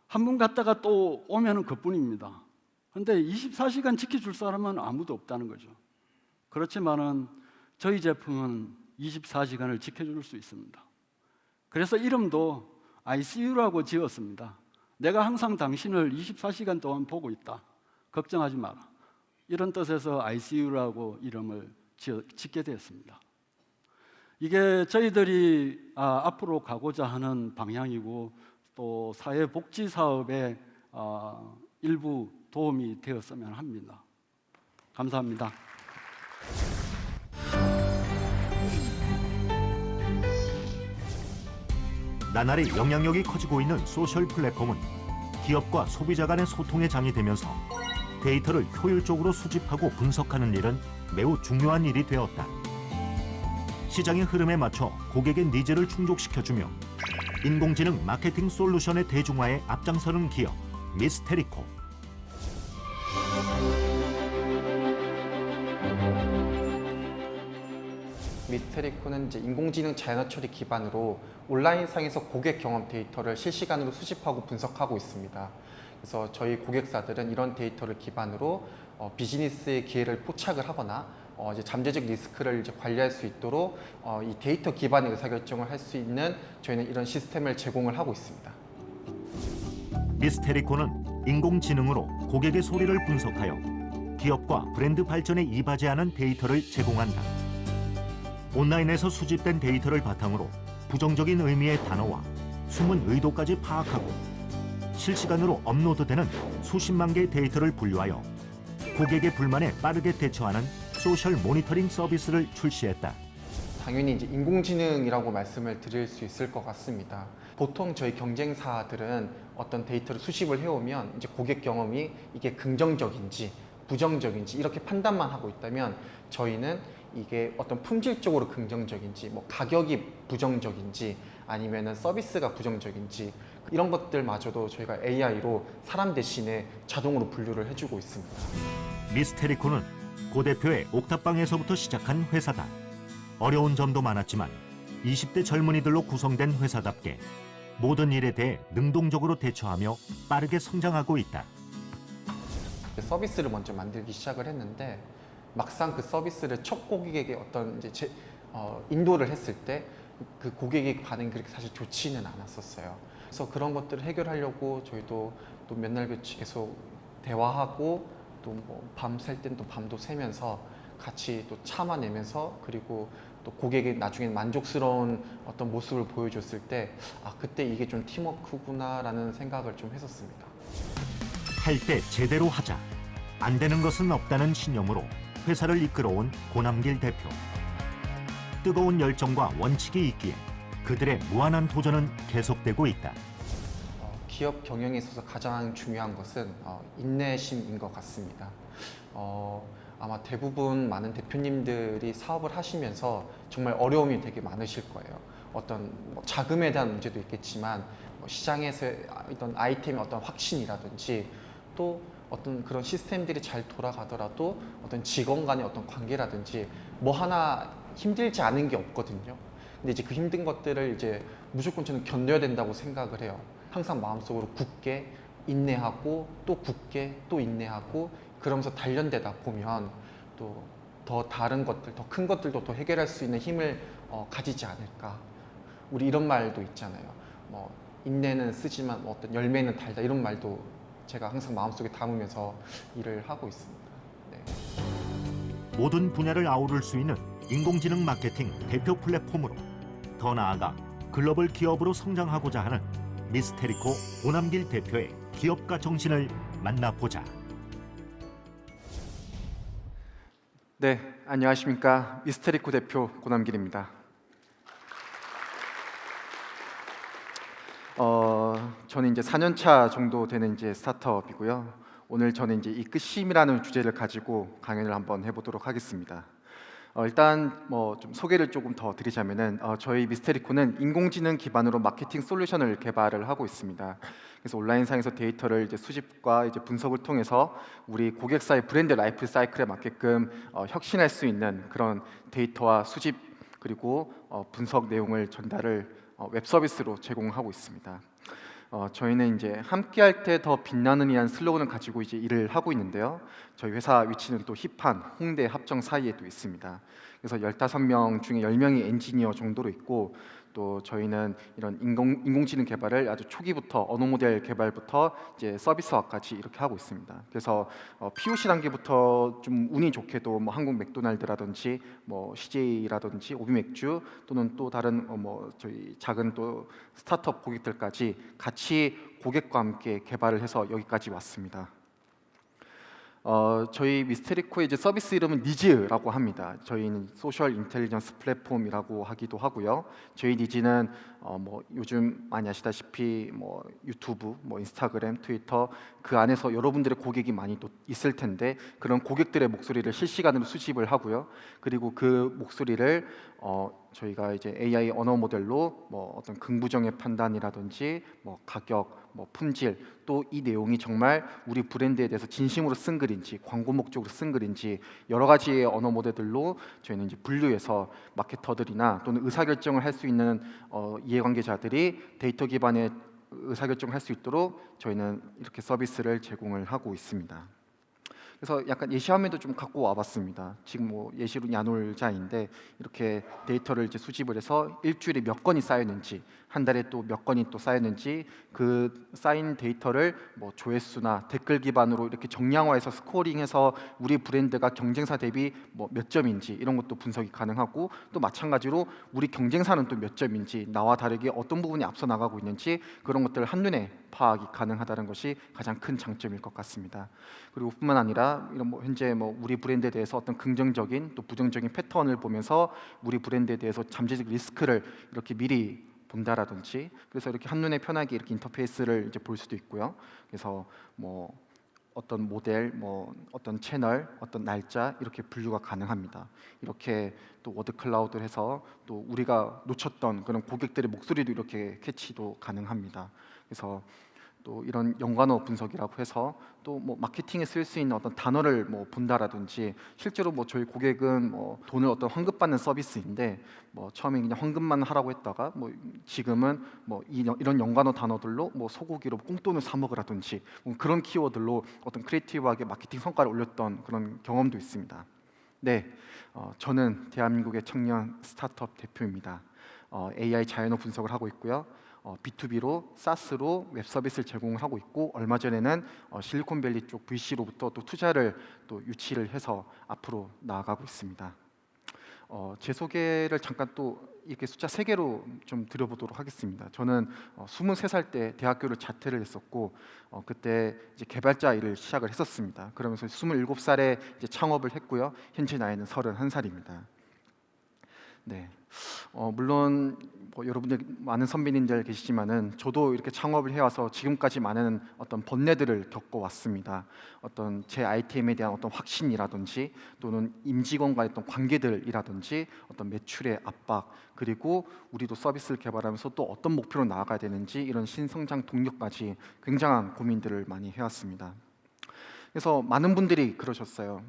한 분 갔다가 또 오면은 그뿐입니다. 그런데 24시간 지켜줄 사람은 아무도 없다는 거죠. 그렇지만은 저희 제품은 24시간을 지켜줄 수 있습니다. 그래서 이름도 ICU라고 지었습니다. 내가 항상 당신을 24시간 동안 보고 있다. 걱정하지 마라. 이런 뜻에서 ICU라고 이름을 짓게 되었습니다. 이게 저희들이 앞으로 가고자 하는 방향이고 또 사회복지 사업에 일부 도움이 되었으면 합니다. 감사합니다. 나날이 영향력이 커지고 있는 소셜 플랫폼은 기업과 소비자 간의 소통의 장이 되면서 데이터를 효율적으로 수집하고 분석하는 일은 매우 중요한 일이 되었다. 시장의 흐름에 맞춰 고객의 니즈를 충족시켜주며 인공지능 마케팅 솔루션의 대중화에 앞장서는 기업 미스테리코. 미스테리코는 이제 인공지능 자연어 처리 기반으로 온라인상에서 고객 경험 데이터를 실시간으로 수집하고 분석하고 있습니다. 그래서 저희 고객사들은 이런 데이터를 기반으로 비즈니스의 기회를 포착을 하거나 이제 잠재적 리스크를 이제 관리할 수 있도록 이 데이터 기반의 의사결정을 할 수 있는 저희는 이런 시스템을 제공을 하고 있습니다. 미스테리코는 인공지능으로 고객의 소리를 분석하여 기업과 브랜드 발전에 이바지하는 데이터를 제공한다. 온라인에서 수집된 데이터를 바탕으로 부정적인 의미의 단어와 숨은 의도까지 파악하고 실시간으로 업로드되는 수십만 개의 데이터를 분류하여 고객의 불만에 빠르게 대처하는 소셜 모니터링 서비스를 출시했다. 당연히 이제 인공지능이라고 말씀을 드릴 수 있을 것 같습니다. 보통 저희 경쟁사들은 어떤 데이터를 수집을 해오면 이제 고객 경험이 이게 긍정적인지 부정적인지 이렇게 판단만 하고 있다면 저희는 이게 어떤 품질적으로 긍정적인지 뭐 가격이 부정적인지 아니면은 서비스가 부정적인지 이런 것들마저도 저희가 AI로 사람 대신에 자동으로 분류를 해주고 있습니다. 미스테리코는 고 대표의 옥탑방에서부터 시작한 회사다. 어려운 점도 많았지만 20대 젊은이들로 구성된 회사답게 모든 일에 대해 능동적으로 대처하며 빠르게 성장하고 있다. 서비스를 먼저 만들기 시작을 했는데 막상 그 서비스를 첫 고객에게 어떤 이제 인도를 했을 때 그 고객의 반응이 그렇게 사실 좋지는 않았었어요. 그래서 그런 것들을 해결하려고 저희도 또 몇 날 며칠 계속 대화하고 또 뭐 밤 샐 땐 또 밤도 새면서 같이 또 참아내면서 그리고 또 고객이 나중에 만족스러운 어떤 모습을 보여줬을 때 그때 이게 좀 팀워크구나라는 생각을 좀 했었습니다. 할 때 제대로 하자. 안 되는 것은 없다는 신념으로 회사를 이끌어온 고남길 대표. 뜨거운 열정과 원칙이 있기에 그들의 무한한 도전은 계속되고 있다. 기업 경영에 있어서 가장 중요한 것은 인내심인 것 같습니다. 아마 대부분 많은 대표님들이 사업을 하시면서 정말 어려움이 되게 많으실 거예요. 어떤 자금에 대한 문제도 있겠지만 시장에서의 어떤 아이템의 어떤 확신이라든지 또 어떤 그런 시스템들이 잘 돌아가더라도 어떤 직원 간의 어떤 관계라든지 뭐 하나 힘들지 않은 게 없거든요. 근데 이제 그 힘든 것들을 이제 무조건 저는 견뎌야 된다고 생각을 해요. 항상 마음속으로 굳게 인내하고 또 굳게 또 인내하고 그러면서 단련되다 보면 또 더 다른 것들, 더 큰 것들도 더 해결할 수 있는 힘을 가지지 않을까. 우리 이런 말도 있잖아요. 뭐 인내는 쓰지만 뭐 어떤 열매는 달다 이런 말도 제가 항상 마음속에 담으면서 일을 하고 있습니다. 네. 모든 분야를 아우를 수 있는 인공지능 마케팅 대표 플랫폼으로 더 나아가 글로벌 기업으로 성장하고자 하는 미스테리코 오남길 대표의 기업가 정신을 만나보자. 네, 안녕하십니까. 미스테리코 대표 고남길입니다. 저는 이제 4년차 정도 되는 이제 스타트업이고요. 오늘 저는 이제 이끄심이라는 주제를 가지고 강연을 한번 해보도록 하겠습니다. 일단 뭐 좀 소개를 조금 더 드리자면은 저희 미스테리코는 인공지능 기반으로 마케팅 솔루션을 개발을 하고 있습니다. 그래서 온라인상에서 데이터를 이제 수집과 이제 분석을 통해서 우리 고객사의 브랜드 라이프 사이클에 맞게끔 혁신할 수 있는 그런 데이터와 수집 그리고 분석 내용을 전달을 웹 서비스로 제공하고 있습니다. 저희는 이제 함께할 때 더 빛나는 이란 슬로건을 가지고 이제 일을 하고 있는데요. 저희 회사 위치는 또 힙한 홍대 합정 사이에 또 있습니다. 그래서 15명 중에 10명이 엔지니어 정도로 있고 또 저희는 이런 인공지능 개발을 아주 초기부터 언어 모델 개발부터 이제 서비스화까지 이렇게 하고 있습니다. 그래서 POC 단계부터 좀 운이 좋게도 뭐 한국 맥도날드라든지 뭐 CJ라든지 오비맥주 또는 또 다른 뭐 저희 작은 또 스타트업 고객들까지 같이 고객과 함께 개발을 해서 여기까지 왔습니다. 저희 미스테리코의 이제 서비스 이름은 니즈라고 합니다. 저희는 소셜 인텔리전스 플랫폼이라고 하기도 하고요. 저희 니즈는 뭐 요즘 많이 아시다시피 뭐 유튜브, 뭐 인스타그램, 트위터 그 안에서 여러분들의 고객이 많이 또 있을 텐데 그런 고객들의 목소리를 실시간으로 수집을 하고요. 그리고 그 목소리를 저희가 이제 AI 언어 모델로 뭐 어떤 긍부정의 판단이라든지 뭐 가격, 뭐 품질 또 이 내용이 정말 우리 브랜드에 대해서 진심으로 쓴 글인지 광고 목적으로 쓴 글인지 여러 가지의 언어 모델들로 저희는 이제 분류해서 마케터들이나 또는 의사결정을 할 수 있는 이해관계자들이 데이터 기반의 의사결정을 할 수 있도록 저희는 이렇게 서비스를 제공을 하고 있습니다. 그래서 약간 예시 화면도 좀 갖고 와봤습니다. 지금 뭐 예시로 야놀자인데 이렇게 데이터를 이제 수집을 해서 일주일에 몇 건이 쌓였는지 한 달에 또 몇 건이 또 쌓였는지 그 쌓인 데이터를 뭐 조회수나 댓글 기반으로 이렇게 정량화해서 스코어링해서 우리 브랜드가 경쟁사 대비 뭐 몇 점인지 이런 것도 분석이 가능하고 또 마찬가지로 우리 경쟁사는 또 몇 점인지 나와 다르게 어떤 부분이 앞서 나가고 있는지 그런 것들을 한눈에 파악이 가능하다는 것이 가장 큰 장점일 것 같습니다. 그리고 뿐만 아니라 이런 뭐 현재 뭐 우리 브랜드에 대해서 어떤 긍정적인 또 부정적인 패턴을 보면서 우리 브랜드에 대해서 잠재적 리스크를 이렇게 미리 본다라든지 그래서 이렇게 한눈에 편하게 이렇게 인터페이스를 이제 볼 수도 있고요. 그래서 뭐 어떤 모델, 뭐 어떤 채널, 어떤 날짜 이렇게 분류가 가능합니다. 이렇게 또 워드 클라우드를 해서 또 우리가 놓쳤던 그런 고객들의 목소리도 이렇게 캐치도 가능합니다. 그래서 또 이런 연관어 분석이라고 해서 또 뭐 마케팅에 쓸 수 있는 어떤 단어를 뭐 본다라든지 실제로 뭐 저희 고객은 뭐 돈을 어떤 환급받는 서비스인데 뭐 처음에 그냥 환급만 하라고 했다가 뭐 지금은 뭐 이런 연관어 단어들로 뭐 소고기로 꽁돈을 사 먹으라든지 뭐 그런 키워드로 어떤 크리에이티브하게 마케팅 성과를 올렸던 그런 경험도 있습니다. 네, 저는 대한민국의 청년 스타트업 대표입니다. AI 자연어 분석을 하고 있고요. B2B로 SaaS로 웹 서비스를 제공을 하고 있고 얼마 전에는 실리콘밸리 쪽 VC로부터 또 투자를 또 유치를 해서 앞으로 나아가고 있습니다. 제 소개를 잠깐 또 이렇게 숫자 3개로 좀 드려보도록 하겠습니다. 저는 23살 때 대학교를 자퇴를 했었고 그때 이제 개발자 일을 시작을 했었습니다. 그러면서 27살에 이제 창업을 했고요. 현재 나이는 31살입니다. 네, 물론 뭐 여러분들 많은 선배님들 계시지만은 저도 이렇게 창업을 해와서 지금까지 많은 어떤 번뇌들을 겪어왔습니다. 어떤 제 아이템에 대한 어떤 확신이라든지 또는 임직원과의 어떤 관계들이라든지 어떤 매출의 압박 그리고 우리도 서비스를 개발하면서 또 어떤 목표로 나아가야 되는지 이런 신성장 동력까지 굉장한 고민들을 많이 해왔습니다. 그래서 많은 분들이 그러셨어요.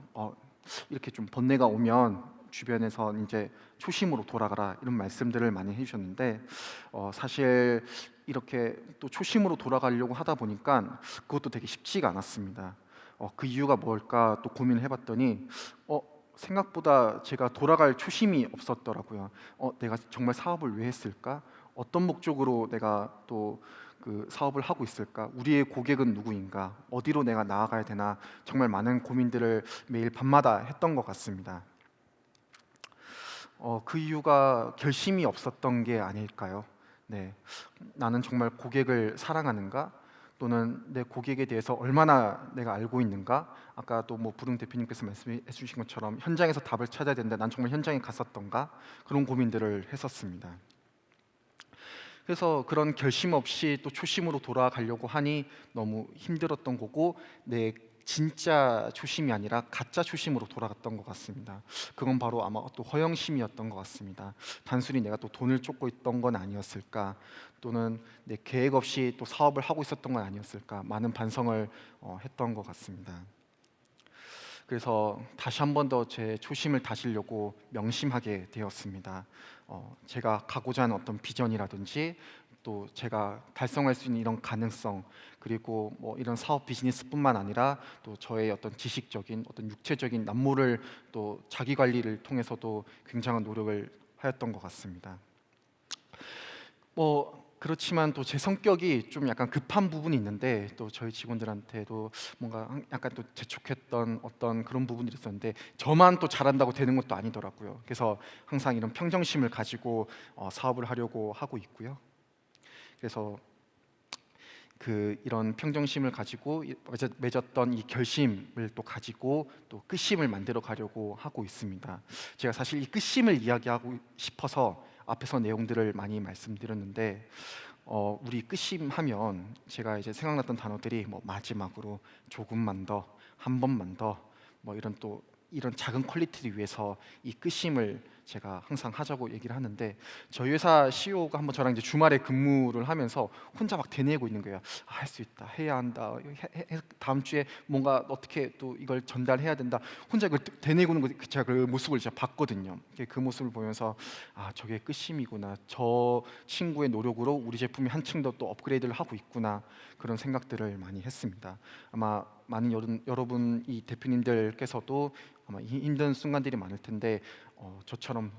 이렇게 좀 번뇌가 오면 주변에서 이제 초심으로 돌아가라 이런 말씀들을 많이 해주셨는데 사실 이렇게 또 초심으로 돌아가려고 하다 보니까 그것도 되게 쉽지가 않았습니다. 그 이유가 뭘까 또 고민을 해봤더니 생각보다 제가 돌아갈 초심이 없었더라고요. 내가 정말 사업을 왜 했을까? 어떤 목적으로 내가 또 그 사업을 하고 있을까? 우리의 고객은 누구인가? 어디로 내가 나아가야 되나? 정말 많은 고민들을 매일 밤마다 했던 것 같습니다. 그 이유가 결심이 없었던 게 아닐까요? 네, 나는 정말 고객을 사랑하는가? 또는 내 고객에 대해서 얼마나 내가 알고 있는가? 아까 또 뭐 부릉 대표님께서 말씀해 주신 것처럼 현장에서 답을 찾아야 되는데 난 정말 현장에 갔었던가? 그런 고민들을 했었습니다. 그래서 그런 결심 없이 또 초심으로 돌아가려고 하니 너무 힘들었던 거고 내 진짜 초심이 아니라 가짜 초심으로 돌아갔던 것 같습니다. 그건 바로 아마 또 허영심이었던 것 같습니다. 단순히 내가 또 돈을 쫓고 있던 건 아니었을까, 또는 내 계획 없이 또 사업을 하고 있었던 건 아니었을까, 많은 반성을 했던 것 같습니다. 그래서 다시 한 번 더 제 초심을 다지려고 명심하게 되었습니다. 제가 가고자 하는 어떤 비전이라든지 또 제가 달성할 수 있는 이런 가능성, 그리고 뭐 이런 사업 비즈니스뿐만 아니라 또 저의 어떤 지식적인 어떤 육체적인 남모를 또 자기 관리를 통해서도 굉장한 노력을 하였던 것 같습니다. 그렇지만 또 제 성격이 좀 약간 급한 부분이 있는데 또 저희 직원들한테도 뭔가 약간 또 재촉했던 어떤 그런 부분들이 있었는데 저만 또 잘한다고 되는 것도 아니더라고요. 그래서 항상 이런 평정심을 가지고 사업을 하려고 하고 있고요. 그래서 이런 평정심을 가지고 맺었던 이 결심을 또 가지고 또 끝심을 만들어 가려고 하고 있습니다. 제가 사실 이 끝심을 이야기하고 싶어서 앞에서 내용들을 많이 말씀드렸는데 우리 끝심하면 제가 이제 생각났던 단어들이 뭐 마지막으로, 조금만 더, 한 번만 더, 뭐 이런 작은 퀄리티를 위해서 이 끝심을 제가 항상 하자고 얘기를 하는데 저희 회사 CEO가 한번 저랑 이제 주말에 근무를 하면서 혼자 막 되뇌고 있는 거예요. 할 수 있다, 해야 한다, 다음 주에 뭔가 어떻게 또 이걸 전달해야 된다, 혼자 이걸 되뇌고 있는 거, 제가 그 모습을 제가 봤거든요. 그 모습을 보면서 저게 끝심이구나, 저 친구의 노력으로 우리 제품이 한층 더 또 업그레이드를 하고 있구나, 그런 생각들을 많이 했습니다. 아마 많은 여러분 이 대표님들께서도 아마 힘든 순간들이 많을 텐데 저처럼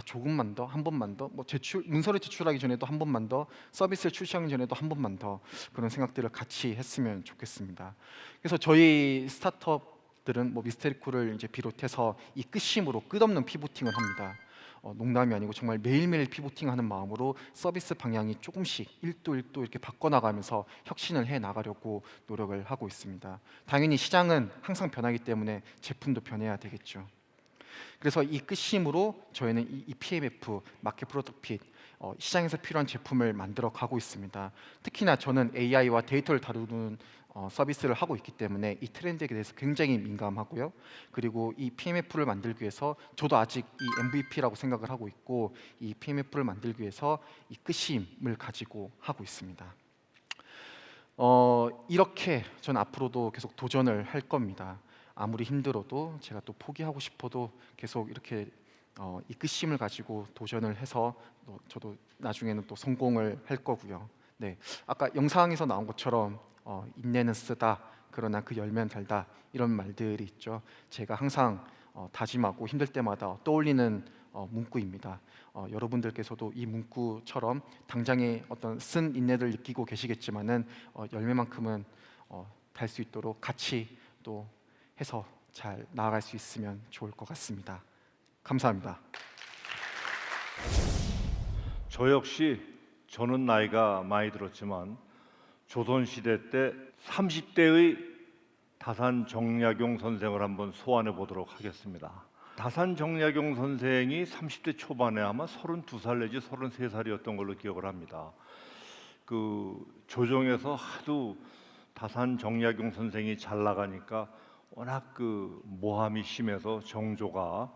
조금만 더, 한 번만 더, 뭐 문서를 제출하기 전에도 한 번만 더, 서비스를 출시하기 전에도 한 번만 더, 그런 생각들을 같이 했으면 좋겠습니다. 그래서 저희 스타트업들은 뭐 미스테리쿨을 이제 비롯해서 이 끝심으로 끝없는 피보팅을 합니다. 농담이 아니고 정말 매일매일 피보팅하는 마음으로 서비스 방향이 조금씩 1도 1도 이렇게 바꿔나가면서 혁신을 해나가려고 노력을 하고 있습니다. 당연히 시장은 항상 변하기 때문에 제품도 변해야 되겠죠. 그래서 이 끝심으로 저희는 이 PMF, 마켓 프로덕트 핏, 시장에서 필요한 제품을 만들어 가고 있습니다. 특히나 저는 AI와 데이터를 다루는 서비스를 하고 있기 때문에 이 트렌드에 대해서 굉장히 민감하고요. 그리고 이 PMF를 만들기 위해서 저도 아직 이 MVP라고 생각을 하고 있고, 이 PMF를 만들기 위해서 이 끝심을 가지고 하고 있습니다. 이렇게 전 앞으로도 계속 도전을 할 겁니다. 아무리 힘들어도, 제가 또 포기하고 싶어도 계속 이렇게 이 끝심을 가지고 도전을 해서 저도 나중에는 또 성공을 할 거고요. 네, 아까 영상에서 나온 것처럼 인내는 쓰다, 그러나 그 열매는 달다, 이런 말들이 있죠. 제가 항상 다짐하고 힘들 때마다 떠올리는 문구입니다. 여러분들께서도 이 문구처럼 당장의 어떤 쓴 인내를 느끼고 계시겠지만은 열매만큼은 달 수 있도록 같이 또 해서 잘 나아갈 수 있으면 좋을 것 같습니다. 감사합니다. 저 역시 저는 나이가 많이 들었지만 조선시대 때 30대의 다산 정약용 선생을 한번 소환해 보도록 하겠습니다. 다산 정약용 선생이 30대 초반에 아마 32살 내지 33살이었던 걸로 기억을 합니다. 그 조정에서 하도 다산 정약용 선생이 잘 나가니까 워낙 그 모함이 심해서 정조가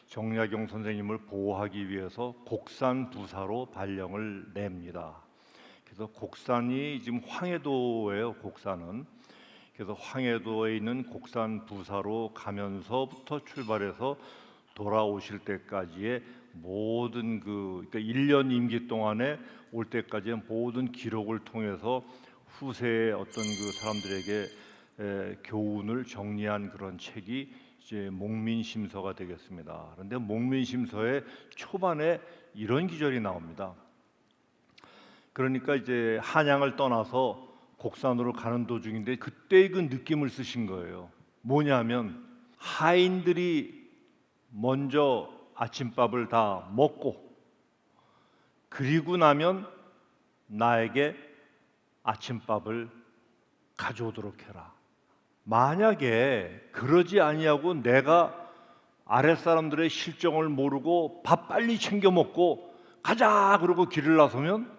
정약용 선생님을 보호하기 위해서 곡산 부사로 발령을 냅니다. 그래서 곡산이 지금 황해도예요. 곡산은. 그래서 황해도에 있는 곡산 부사로 가면서부터 출발해서 돌아오실 때까지의 모든 그러니까 1년 임기 동안에 올 때까지의 모든 기록을 통해서 후세의 어떤 그 사람들에게 교훈을 정리한 그런 책이 이제 목민심서가 되겠습니다. 그런데 목민심서의 초반에 이런 기절이 나옵니다. 그러니까 이제 한양을 떠나서 곡산으로 가는 도중인데 그때의 그 느낌을 쓰신 거예요. 뭐냐면 하인들이 먼저 아침밥을 다 먹고 그리고 나면 나에게 아침밥을 가져오도록 해라. 만약에 그러지 아니하고 내가 아랫사람들의 실정을 모르고 밥 빨리 챙겨 먹고 가자 그러고 길을 나서면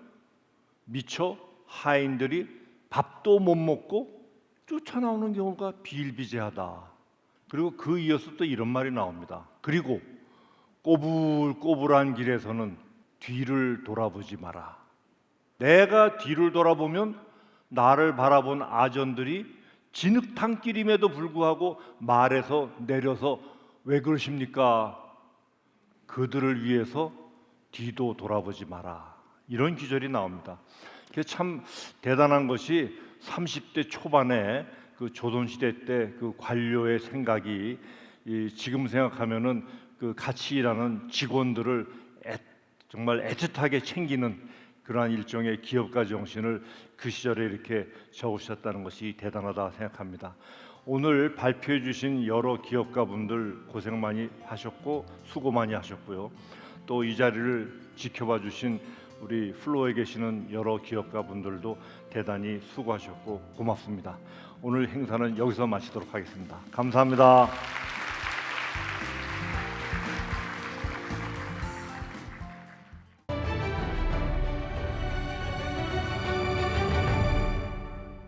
미처 하인들이 밥도 못 먹고 쫓아나오는 경우가 비일비재하다. 그리고 그 이어서 또 이런 말이 나옵니다. 그리고 꼬불꼬불한 길에서는 뒤를 돌아보지 마라. 내가 뒤를 돌아보면 나를 바라본 아전들이 진흙탕길임에도 불구하고 말에서 내려서 왜 그러십니까? 그들을 위해서 뒤도 돌아보지 마라. 이런 기절이 나옵니다. 그게 참 대단한 것이 30대 초반에 그 조선시대 때 그 관료의 생각이 지금 생각하면은 그 같이 일하는 직원들을 정말 애틋하게 챙기는 그러한 일종의 기업가 정신을 그 시절에 이렇게 적으셨다는 것이 대단하다 생각합니다. 오늘 발표해 주신 여러 기업가분들 고생 많이 하셨고 수고 많이 하셨고요. 또 이 자리를 지켜봐 주신 우리 플로어에 계시는 여러 기업가분들도 대단히 수고하셨고 고맙습니다. 오늘 행사는 여기서 마치도록 하겠습니다. 감사합니다.